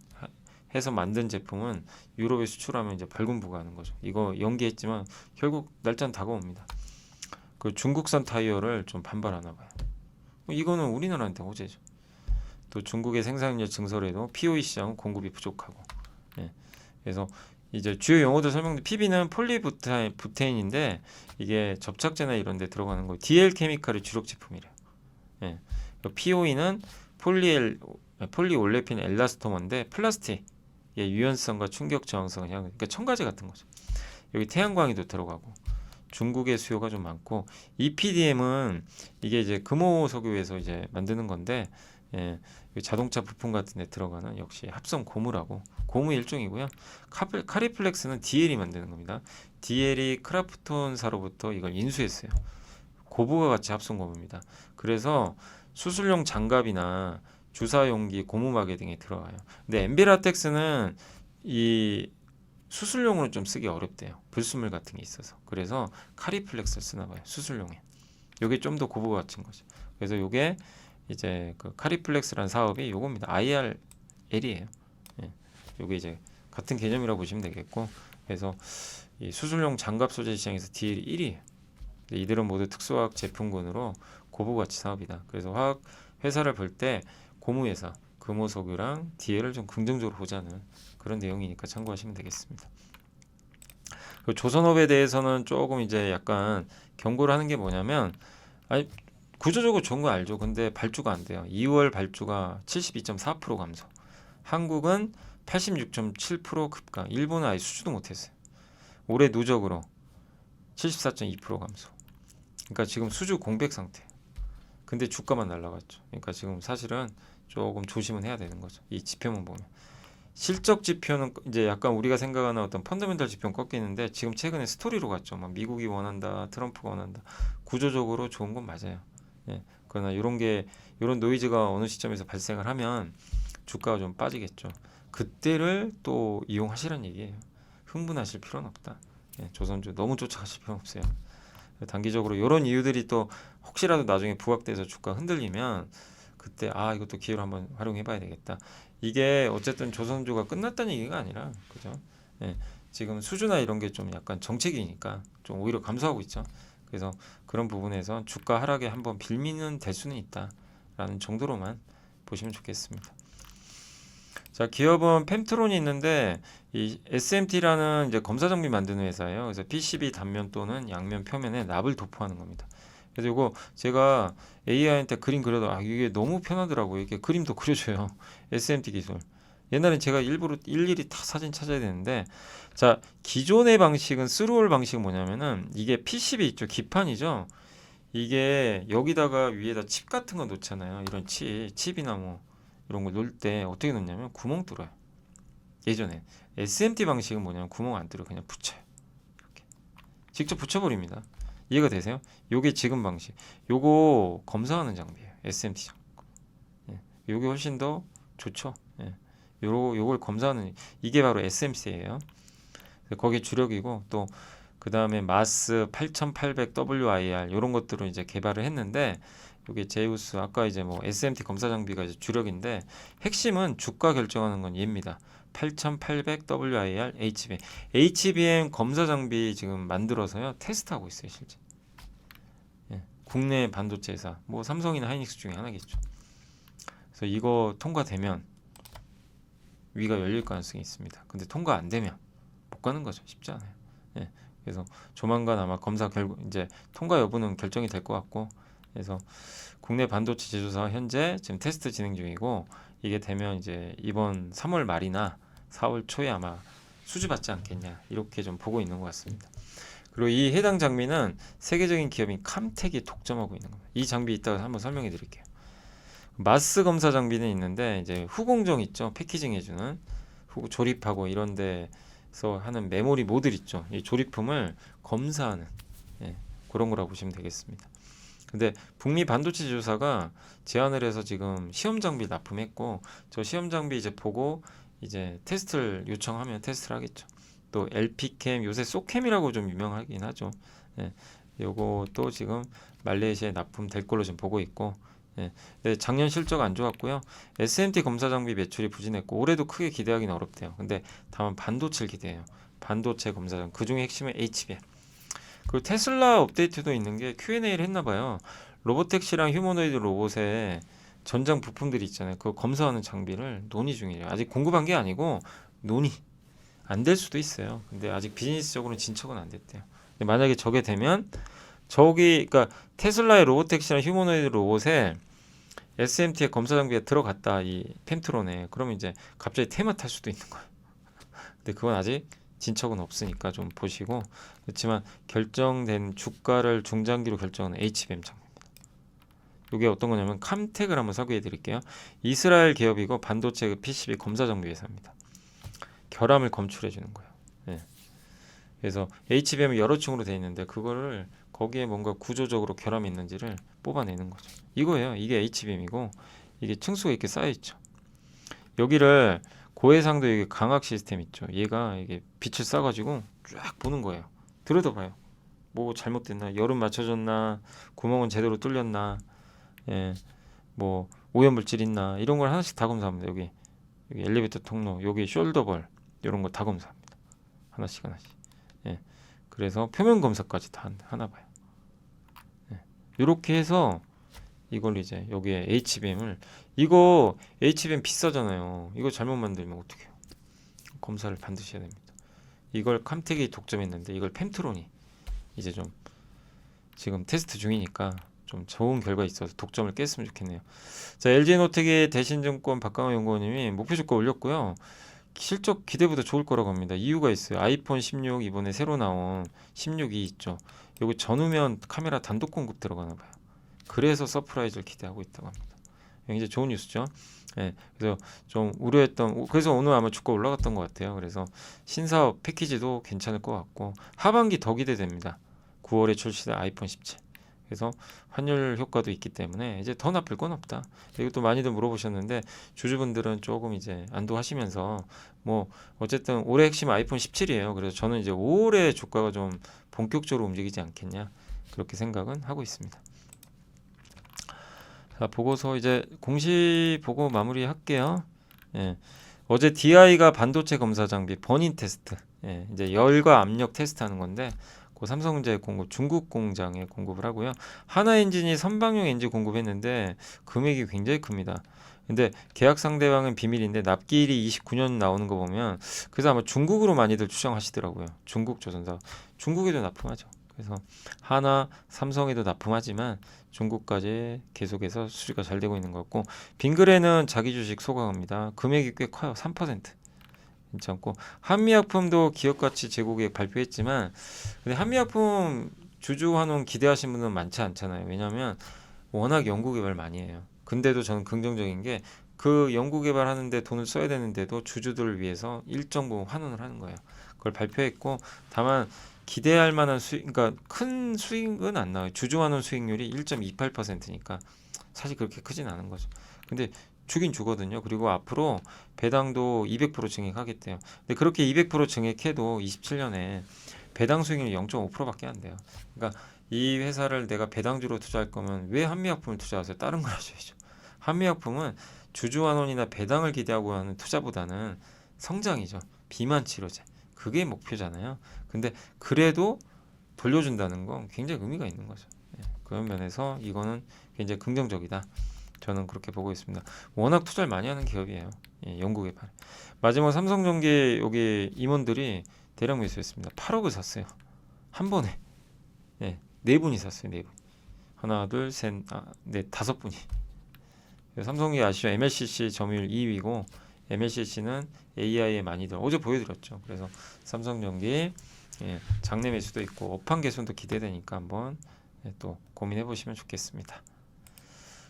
S1: 해서 만든 제품은 유럽에 수출하면 이제 벌금 부과하는 거죠. 이거 연기했지만 결국 날짜는 다가옵니다. 그 중국산 타이어를 좀 반발하나 봐요. 이거는 우리나라한테 호재죠. 또 중국의 생산력 증설에도 POE 시장 공급이 부족하고. 그래서 이제 주요 용어들 설명드 PB는 폴리부테인인데 이게 접착제나 이런 데 들어가는 거. DL 케미칼의 주력 제품이래요. POE는 폴리올레핀 엘라스토머인데 플라스틱 유연성과 충격 저항성을 그러니까 첨가제 같은 거죠. 여기 태양광이도 들어가고 중국의 수요가 좀 많고 EPDM은 이게 이제 금호석유에서 이제 만드는 건데 자동차 부품 같은 데 들어가는 역시 합성 고무라고 고무 일종이고요. 카리플렉스는 DL이 만드는 겁니다. DL이 크라프톤사로부터 이걸 인수했어요. 고부가 가치 합성 고무입니다. 그래서 수술용 장갑이나 주사용기, 고무마개 등에 들어가요. 근데 엠비라텍스는 이 수술용으로 좀 쓰기 어렵대요. 불순물 같은 게 있어서. 그래서 카리플렉스를 쓰나 봐요. 수술용에. 이게 좀 더 고부가 가치인 거죠. 그래서 이게 이제 그 카리플렉스라는 사업이 요겁니다. IRL이에요. 요게 이제 같은 개념이라고 보시면 되겠고. 그래서 이 수술용 장갑 소재 시장에서 DL이 1위예요. 이들은 모두 특수화학 제품군으로 고부가치 사업이다. 그래서 화학 회사를 볼 때 고무회사, 금호석유랑 DL을 좀 긍정적으로 보자는 그런 내용이니까 참고하시면 되겠습니다. 그리고 조선업에 대해서는 조금 이제 약간 경고를 하는 게 뭐냐면, 구조적으로 좋은 거 알죠. 근데 발주가 안 돼요. 2월 발주가 72.4% 감소. 한국은 86.7% 급강. 일본은 아예 수주도 못했어요. 올해 누적으로 74.2% 감소. 그러니까 지금 수주 공백 상태. 근데 주가만 날라갔죠. 그러니까 지금 사실은 조금 조심은 해야 되는 거죠. 이 지표만 보면. 실적 지표는 이제 약간 우리가 생각하는 어떤 펀더멘탈 지표는 꺾이는데 지금 최근에 스토리로 갔죠. 막 미국이 원한다, 트럼프가 원한다. 구조적으로 좋은 건 맞아요. 그러나 이런 노이즈가 어느 시점에서 발생을 하면 주가가 좀 빠지겠죠. 그때를 또 이용하시라는 얘기예요. 흥분하실 필요는 없다. 조선주 너무 쫓아가실 필요는 없어요. 단기적으로 이런 이유들이 또 혹시라도 나중에 부각돼서 주가 흔들리면 그때 이것도 기회로 한번 활용해봐야 되겠다. 이게 어쨌든 조선주가 끝났다는 얘기가 아니라 그죠? 지금 수주나 이런 게 좀 약간 정책이니까 좀 오히려 감소하고 있죠. 그래서 그런 부분에서 주가 하락에 한번 빌미는 될 수는 있다라는 정도로만 보시면 좋겠습니다. 자, 기업은 펜트론이 있는데 이 SMT라는 이제 검사 장비 만드는 회사예요. 그래서 PCB 단면 또는 양면 표면에 납을 도포하는 겁니다. 그래서 이거 제가 AI한테 그림 그려도 이게 너무 편하더라고요. 이렇게 그림도 그려줘요. SMT 기술. 옛날엔 제가 일일이 다 사진 찾아야 되는데, 자, 기존의 방식은 스루홀 방식은 뭐냐면은 이게 PCB 있죠, 기판이죠. 이게 여기다가 위에다 칩 같은 거 놓잖아요. 이런 칩이나 뭐 이런 거 놓을 때 어떻게 놓냐면 구멍 뚫어요. 예전에 SMT 방식은 뭐냐면 구멍 안 뚫어 그냥 붙여요. 이렇게 직접 붙여버립니다. 이해가 되세요? 요게 지금 방식. 요거 검사하는 장비예요. SMT 장비. 요게 훨씬 더 좋죠. 요걸 검사하는 이게 바로 SMC예요. 거기에 주력이고 또 그 다음에 마스 8800WIR 이런 것들을 이제 개발을 했는데 이게 제우스 아까 이제 뭐 SMT 검사 장비가 이제 주력인데 핵심은 주가 결정하는 건 얘입니다. 8800WIR HBM 검사 장비 지금 만들어서요 테스트하고 있어요 실제. 국내 반도체 회사 뭐 삼성이나 하이닉스 중에 하나겠죠. 그래서 이거 통과되면 위가 열릴 가능성이 있습니다. 근데 통과 안 되면 못 가는 거죠. 쉽지 않아요. 그래서 조만간 아마 검사 이제 통과 여부는 결정이 될 것 같고, 그래서 국내 반도체 제조사 현재 지금 테스트 진행 중이고 이게 되면 이제 이번 3월 말이나 4월 초에 아마 수주받지 않겠냐 이렇게 좀 보고 있는 것 같습니다. 그리고 이 해당 장비는 세계적인 기업인 캄텍이 독점하고 있는 겁니다. 이 장비 이따가 한번 설명해 드릴게요. 마스 검사 장비는 있는데 이제 후공정 있죠. 패키징 해주는 조립하고 이런 데서 하는 메모리 모듈 있죠. 이 조립품을 검사하는 그런 거라고 보시면 되겠습니다. 근데 북미 반도체 제조사가 제안을 해서 지금 시험 장비 납품했고 저 시험 장비 이제 보고 이제 테스트를 요청하면 테스트를 하겠죠. 또 LP캠 요새 소캠이라고 좀 유명하긴 하죠. 예, 요것도 지금 말레이시아에 납품될 걸로 지금 보고 있고 예, 네, 작년 실적 안 좋았고요. SMT 검사 장비 매출이 부진했고 올해도 크게 기대하기는 어렵대요. 근데 다만 반도체를 기대해요. 반도체 검사 장비 그 중에 핵심은 HBM. 그리고 테슬라 업데이트도 있는 게 Q&A를 했나 봐요. 로보택시랑 휴머노이드 로봇의 전장 부품들이 있잖아요. 그거 검사하는 장비를 논의 중이에요. 아직 공급한 게 아니고 논의 안 될 수도 있어요. 근데 아직 비즈니스적으로는 진척은 안 됐대요. 근데 만약에 저게 되면 그러니까 테슬라의 로보택시랑 휴머노이드 로봇에 SMT의 검사 장비가 들어갔다 이 펜트론에 그러면 이제 갑자기 테마 탈 수도 있는 거예요. 근데 그건 아직 진척은 없으니까 좀 보시고 그렇지만 결정된 주가를 중장기로 결정하는 HBM 장비입니다. 이게 어떤 거냐면 캄텍을 한번 소개해 드릴게요. 이스라엘 기업이고 반도체 PCB 검사 장비 회사입니다. 결함을 검출해 주는 거예요. 네. 그래서 HBM이 여러 층으로 되어 있는데 그거를 거기에 뭔가 구조적으로 결함이 있는지를 뽑아내는 거죠. 이거예요. 이게 HBM이고 이게 층수가 이렇게 쌓여 있죠. 여기를 고해상도 이게 강학 시스템 있죠. 얘가 이게 빛을 쏴가지고 쫙 보는 거예요. 들여다봐요. 뭐 잘못됐나? 열은 맞춰졌나? 구멍은 제대로 뚫렸나? 예, 뭐 오염물질 있나? 이런 걸 하나씩 다 검사합니다. 여기 엘리베이터 통로, 여기 숄더벌 이런 거 다 검사합니다. 하나씩. 예, 그래서 표면 검사까지 다 하나 봐요. 예, 이렇게 해서 이걸 이제 여기에 이거 HBM 비싸잖아요. 이거 잘못 만들면 어떡해요? 검사를 반드시 해야 됩니다. 이걸 캄텍이 독점했는데 이걸 펜트론이 이제 좀 지금 테스트 중이니까 좀 좋은 결과 있어서 독점을 깼으면 좋겠네요. 자, LG노텍의 대신증권 박강호 연구원님이 목표 주가 올렸고요. 실적 기대보다 좋을 거라고 합니다. 이유가 있어요. 아이폰 16 이번에 새로 나온 16이 있죠. 여기 전후면 카메라 단독 공급 들어가나 봐요. 그래서 서프라이즈를 기대하고 있다고 합니다. 굉장히 좋은 뉴스죠. 예, 그래서 좀 우려했던 그래서 오늘 아마 주가 올라갔던 것 같아요. 그래서 신사업 패키지도 괜찮을 것 같고 하반기 더 기대됩니다. 9월에 출시될 아이폰 17. 그래서 환율 효과도 있기 때문에 이제 더 나쁠 건 없다. 이것도 많이들 물어보셨는데 주주분들은 조금 이제 안도하시면서 뭐 어쨌든 올해 핵심 아이폰 17이에요. 그래서 저는 이제 5월에 주가가 좀 본격적으로 움직이지 않겠냐 그렇게 생각은 하고 있습니다. 자, 보고서 이제 공시 보고 마무리할게요. 예. 어제 DI가 반도체 검사 장비 버닝 테스트, 예, 이제 열과 압력 테스트하는 건데 그 삼성전자에 공급, 중국 공장에 공급을 하고요. 하나엔진이 선박용 엔진 공급했는데 금액이 굉장히 큽니다. 근데 계약 상대방은 비밀인데 납기일이 29년 나오는 거 보면 그래서 아마 중국으로 많이들 추정하시더라고요. 중국 조선사, 중국에도 납품하죠. 그래서 하나, 삼성에도 납품하지만 중국까지 계속해서 수주가 잘 되고 있는 것 같고 빙그레는 자기 주식 소각합니다. 금액이 꽤 커요. 3%. 괜찮고 한미약품도 기업가치 재고계획 발표했지만 근데 한미약품 주주 환원 기대하신 분은 많지 않잖아요. 왜냐하면 워낙 연구개발 많이 해요. 근데도 저는 긍정적인 게 그 연구개발 하는데 돈을 써야 되는데도 주주들을 위해서 일정 부분 환원을 하는 거예요. 그걸 발표했고 다만 기대할 만한 수익, 그러니까 큰 수익은 안 나와요. 주주환원 수익률이 1.28%니까 사실 그렇게 크진 않은 거죠. 근데 주긴 주거든요. 그리고 앞으로 배당도 200% 증액하겠대요. 근데 그렇게 200% 증액해도 27년에 배당 수익률이 0.5%밖에 안 돼요. 그러니까 이 회사를 내가 배당주로 투자할 거면 왜 한미약품을 투자하세요? 다른 걸 하셔야죠. 한미약품은 주주환원이나 배당을 기대하고 하는 투자보다는 성장이죠. 비만 치료제. 그게 목표잖아요. 근데 그래도 돌려준다는 건 굉장히 의미가 있는 거죠. 예, 그런 면에서 이거는 굉장히 긍정적이다. 저는 그렇게 보고 있습니다. 워낙 투자를 많이 하는 기업이에요. 예, 연구개발. 마지막 삼성전기 여기 임원들이 대량 매수했습니다. 8억을 샀어요. 한 번에. 예, 네 분이 샀어요. 네 분. 하나, 둘, 셋, 넷, 다섯 분이. 삼성전기 아시죠? MLCC 점유율 2위고 MLCC는 AI에 많이들 어제 보여드렸죠. 그래서 삼성전기 예, 장내 매수도 있고 업황 개선도 기대되니까 한번 예, 또 고민해 보시면 좋겠습니다.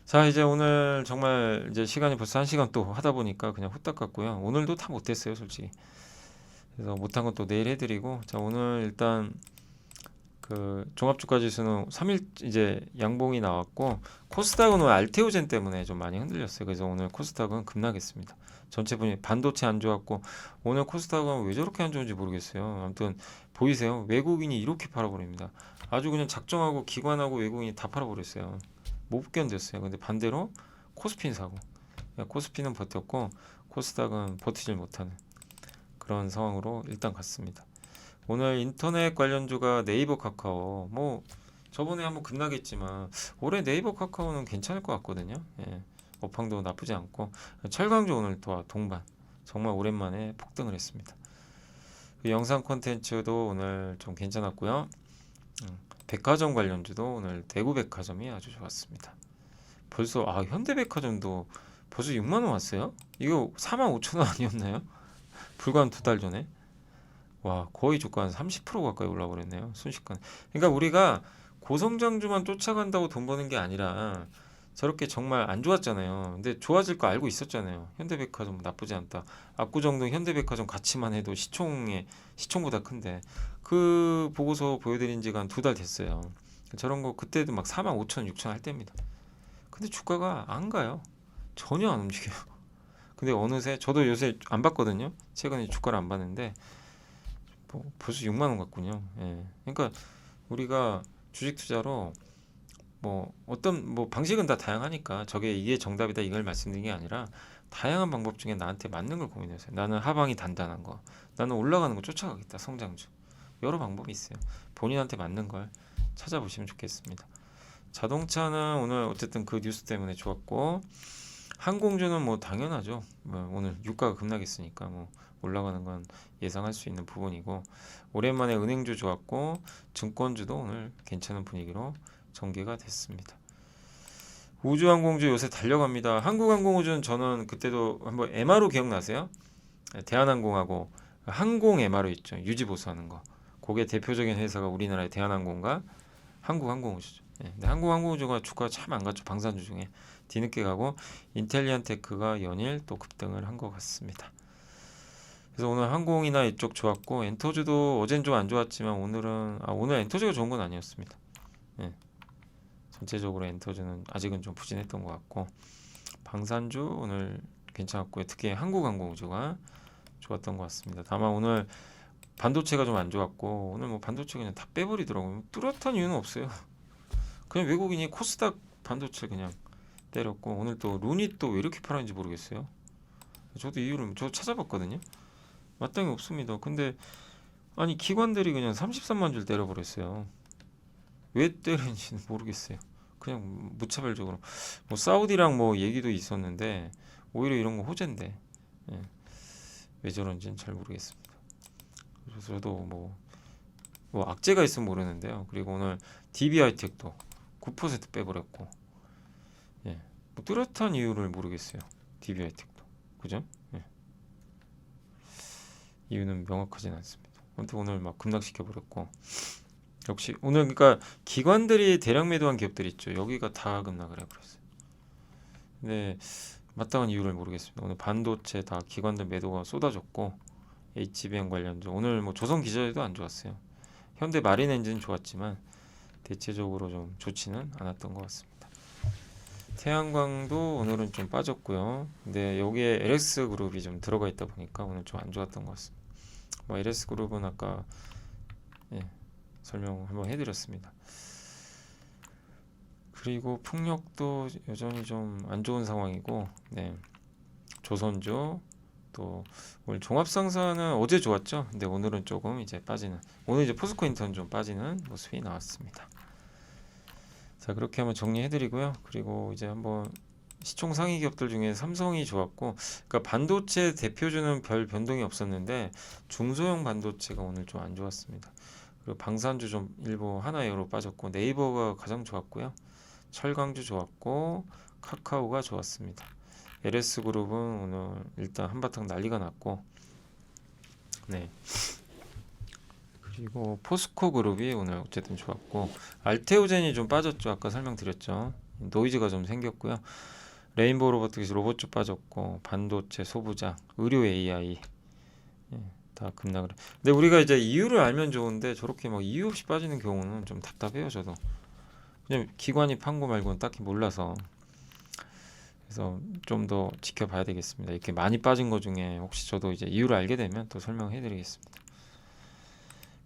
S1: 자, 이제 오늘 정말 이제 시간이 벌써 1시간 또 하다 보니까 그냥 후딱 갔고요. 오늘도 다 못했어요, 솔직히. 그래서 못한 건 또 내일 해드리고 자, 오늘 일단 그 종합주가 지수는 3일 이제 양봉이 나왔고 코스닥은 오늘 알테오젠 때문에 좀 많이 흔들렸어요. 그래서 오늘 코스닥은 급락했습니다. 전체 분위 반도체 안 좋았고 오늘 코스닥은 왜 저렇게 안 좋은지 모르겠어요. 아무튼 보이세요? 외국인이 이렇게 팔아버립니다. 아주 그냥 작정하고 기관하고 외국인이 다 팔아버렸어요. 못 견뎠어요. 근데 반대로 코스피는 사고 코스피는 버텼고 코스닥은 버티질 못하는 그런 상황으로 일단 갔습니다. 오늘 인터넷 관련주가 네이버 카카오 뭐 저번에 한번 급락했지만 올해 네이버 카카오는 괜찮을 것 같거든요. 예, 업황도 나쁘지 않고 철강주 오늘 또 동반 정말 오랜만에 폭등을 했습니다. 그 영상 콘텐츠도 오늘 좀 괜찮았고요. 백화점 관련주도 오늘 대구백화점이 아주 좋았습니다. 벌써 현대백화점도 벌써 6만 원 왔어요? 이거 4만 5천 원 아니었나요? 불과 한 두 달 전에. 와, 거의 주가 한 30% 가까이 올라 버렸네요. 순식간에. 그러니까 우리가 고성장주만 쫓아간다고 돈 버는 게 아니라 저렇게 정말 안 좋았잖아요. 근데 좋아질 거 알고 있었잖아요. 현대백화점 나쁘지 않다. 압구정동 현대백화점 가치만 해도 시총보다 큰데 그 보고서 보여드린 지가 한 두 달 됐어요. 저런 거 그때도 막 4만 5천, 6천 할 때입니다. 근데 주가가 안 가요. 전혀 안 움직여요. 근데 어느새 저도 요새 안 봤거든요. 최근에 주가를 안 봤는데 벌써 6만 원 같군요. 예. 그러니까 우리가 주식 투자로 뭐 어떤 뭐 방식은 다 다양하니까 저게 이게 정답이다 이걸 말씀드린 게 아니라 다양한 방법 중에 나한테 맞는 걸 고민해보세요. 나는 하방이 단단한 거, 나는 올라가는 거 쫓아가겠다. 성장주 여러 방법이 있어요. 본인한테 맞는 걸 찾아보시면 좋겠습니다. 자동차는 오늘 어쨌든 그 뉴스 때문에 좋았고 항공주는 뭐 당연하죠. 뭐 오늘 유가가 급락했으니까 뭐 올라가는 건 예상할 수 있는 부분이고 오랜만에 은행주 좋았고 증권주도 오늘 괜찮은 분위기로 전개가 됐습니다. 우주항공주 요새 달려갑니다. 한국항공우주는 저는 그때도 한번 MRO 기억나세요? 대한항공하고 항공 MRO 있죠. 유지보수하는 거. 그게 대표적인 회사가 우리나라의 대한항공과 한국항공우주죠. 근데 한국항공우주가 주가가 참 안 갔죠. 방산주 중에 뒤늦게 가고 인텔리안테크가 연일 또 급등을 한 것 같습니다. 그래서 오늘 항공이나 이쪽 좋았고 엔터주도 어젠 좀 안 좋았지만 오늘 엔터주가 좋은 건 아니었습니다. 예. 전체적으로 엔터주는 아직은 좀 부진했던 것 같고 방산주 오늘 괜찮았고요. 특히 한국항공우주가 좋았던 것 같습니다. 다만 오늘 반도체가 좀 안 좋았고 오늘 뭐 반도체 그냥 다 빼버리더라고요. 뚜렷한 이유는 없어요. 그냥 외국인이 코스닥 반도체 그냥 때렸고 오늘 또 룬이 또 왜 이렇게 팔았는지 모르겠어요. 저도 이유를 찾아봤거든요. 마땅히 없습니다. 근데 아니 기관들이 그냥 33만 줄 때려버렸어요. 왜 때리는지는 모르겠어요. 그냥 무차별적으로 뭐 사우디랑 뭐 얘기도 있었는데 오히려 이런 거 호재인데 예. 왜 저런지는 잘 모르겠습니다. 그래서 저도 뭐 악재가 있으면 모르는데요. 그리고 오늘 DB하이텍도 9% 빼버렸고 예. 뭐 뚜렷한 이유를 모르겠어요. DB하이텍도 그죠? 예. 이유는 명확하진 않습니다. 아무튼 오늘 막 급락시켜 버렸고 역시 오늘 그러니까 기관들이 대량 매도한 기업들 있죠. 여기가 다 급락을 해버렸어요. 근데 마땅한 이유를 모르겠습니다. 오늘 반도체 다 기관들 매도가 쏟아졌고 HBM 관련주 오늘 뭐 조선 기저에도 안 좋았어요. 현대 마린 엔진 좋았지만 대체적으로 좀 좋지는 않았던 것 같습니다. 태양광도 오늘은 좀 빠졌고요. 근데 여기에 LS 그룹이 좀 들어가 있다 보니까 오늘 좀 안 좋았던 것 같습니다. 뭐 LS 그룹은 아까 설명 한번 해드렸습니다. 그리고 풍력도 여전히 좀 안 좋은 상황이고, 조선주 또 오늘 종합상사는 어제 좋았죠. 근데 오늘은 조금 이제 빠지는. 오늘 이제 포스코인턴 좀 빠지는 모습이 나왔습니다. 자 그렇게 한번 정리해드리고요. 그리고 이제 한번 시총 상위 기업들 중에 삼성이 좋았고, 그러니까 반도체 대표주는 별 변동이 없었는데 중소형 반도체가 오늘 좀 안 좋았습니다. 그리고 방산주 좀 일부 하나여로 빠졌고 네이버가 가장 좋았고요. 철강주 좋았고 카카오가 좋았습니다. LS그룹은 오늘 일단 한바탕 난리가 났고 그리고 포스코그룹이 오늘 어쨌든 좋았고 알테오젠이 좀 빠졌죠. 아까 설명드렸죠. 노이즈가 좀 생겼고요. 레인보우 로보틱스 로봇주 빠졌고 반도체 소부장 의료 AI 다 급락을. 근데 우리가 이제 이유를 알면 좋은데 저렇게 막 이유 없이 빠지는 경우는 좀 답답해요, 저도. 그냥 기관이 판 거 말고는 딱히 몰라서. 그래서 좀 더 지켜봐야 되겠습니다. 이렇게 많이 빠진 거 중에 혹시 저도 이제 이유를 알게 되면 또 설명해 드리겠습니다.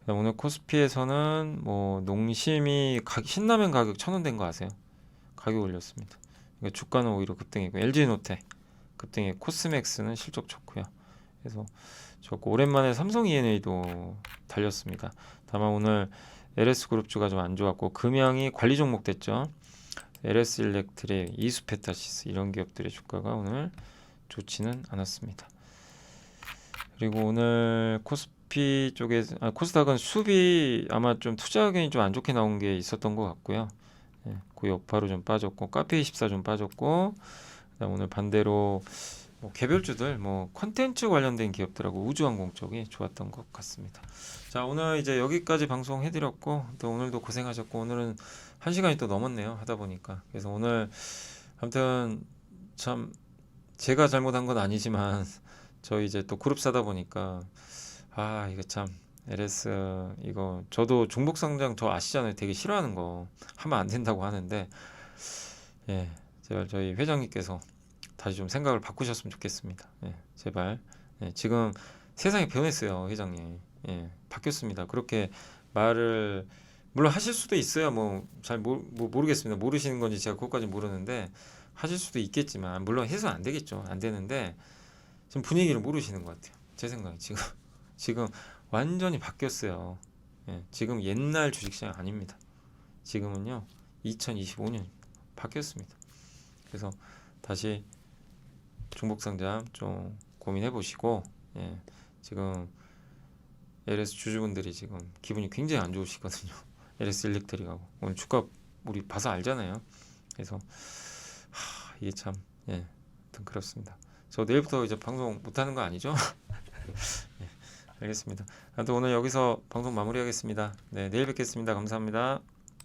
S1: 오늘 코스피에서는 뭐 농심이 신라면 가격 1,000원 된 거 아세요? 가격 올렸습니다. 그러니까 주가는 오히려 급등이고 LG노태 급등에 코스맥스는 실적 좋고요. 그래서 좋고 오랜만에 삼성 E&A도 달렸습니다. 다만 오늘 LS그룹주가 좀 안 좋았고 금양이 관리 종목 됐죠. LS일렉트릭, 이수페타시스 이런 기업들의 주가가 오늘 좋지는 않았습니다. 그리고 오늘 코스피 쪽에 코스닥은 수비 아마 좀 투자 의견이 좀 안 좋게 나온 게 있었던 것 같고요. 예, 그 여파로 좀 빠졌고 카페24 좀 빠졌고 그다음 오늘 반대로 뭐 개별주들 뭐 컨텐츠 관련된 기업들하고 우주항공 쪽이 좋았던 것 같습니다. 자 오늘 이제 여기까지 방송 해드렸고 또 오늘도 고생하셨고 오늘은 1시간이 또 넘었네요 하다 보니까. 그래서 오늘 아무튼 참 제가 잘못한 건 아니지만 저희 이제 또 그룹 사다 보니까 이거 참 LS 이거 저도 중복상장 저 아시잖아요. 되게 싫어하는 거 하면 안 된다고 하는데 예 제발 저희 회장님께서 다시 좀 생각을 바꾸셨으면 좋겠습니다. 예, 제발. 예, 지금 세상이 변했어요, 회장님. 예, 바뀌었습니다. 그렇게 말을 물론 하실 수도 있어요. 뭐 잘 모르겠습니다. 모르시는 건지 제가 그것까지 모르는데 하실 수도 있겠지만 물론 해서 안 되겠죠. 안 되는데 지금 분위기를 모르시는 것 같아요. 제 생각에 지금 완전히 바뀌었어요. 예, 지금 옛날 주식시장 아닙니다. 지금은요 2025년 바뀌었습니다. 그래서 다시 중복상장 좀 고민해 보시고 예, 지금 LS 주주분들이 지금 기분이 굉장히 안 좋으시거든요. LS 일렉트릭하고 오늘 주가 우리 봐서 알잖아요. 그래서 이게 참 예, 아무튼 그렇습니다. 저 내일부터 이제 방송 못하는 거 아니죠? 예, 알겠습니다. 아무튼 오늘 여기서 방송 마무리하겠습니다. 네, 내일 뵙겠습니다. 감사합니다.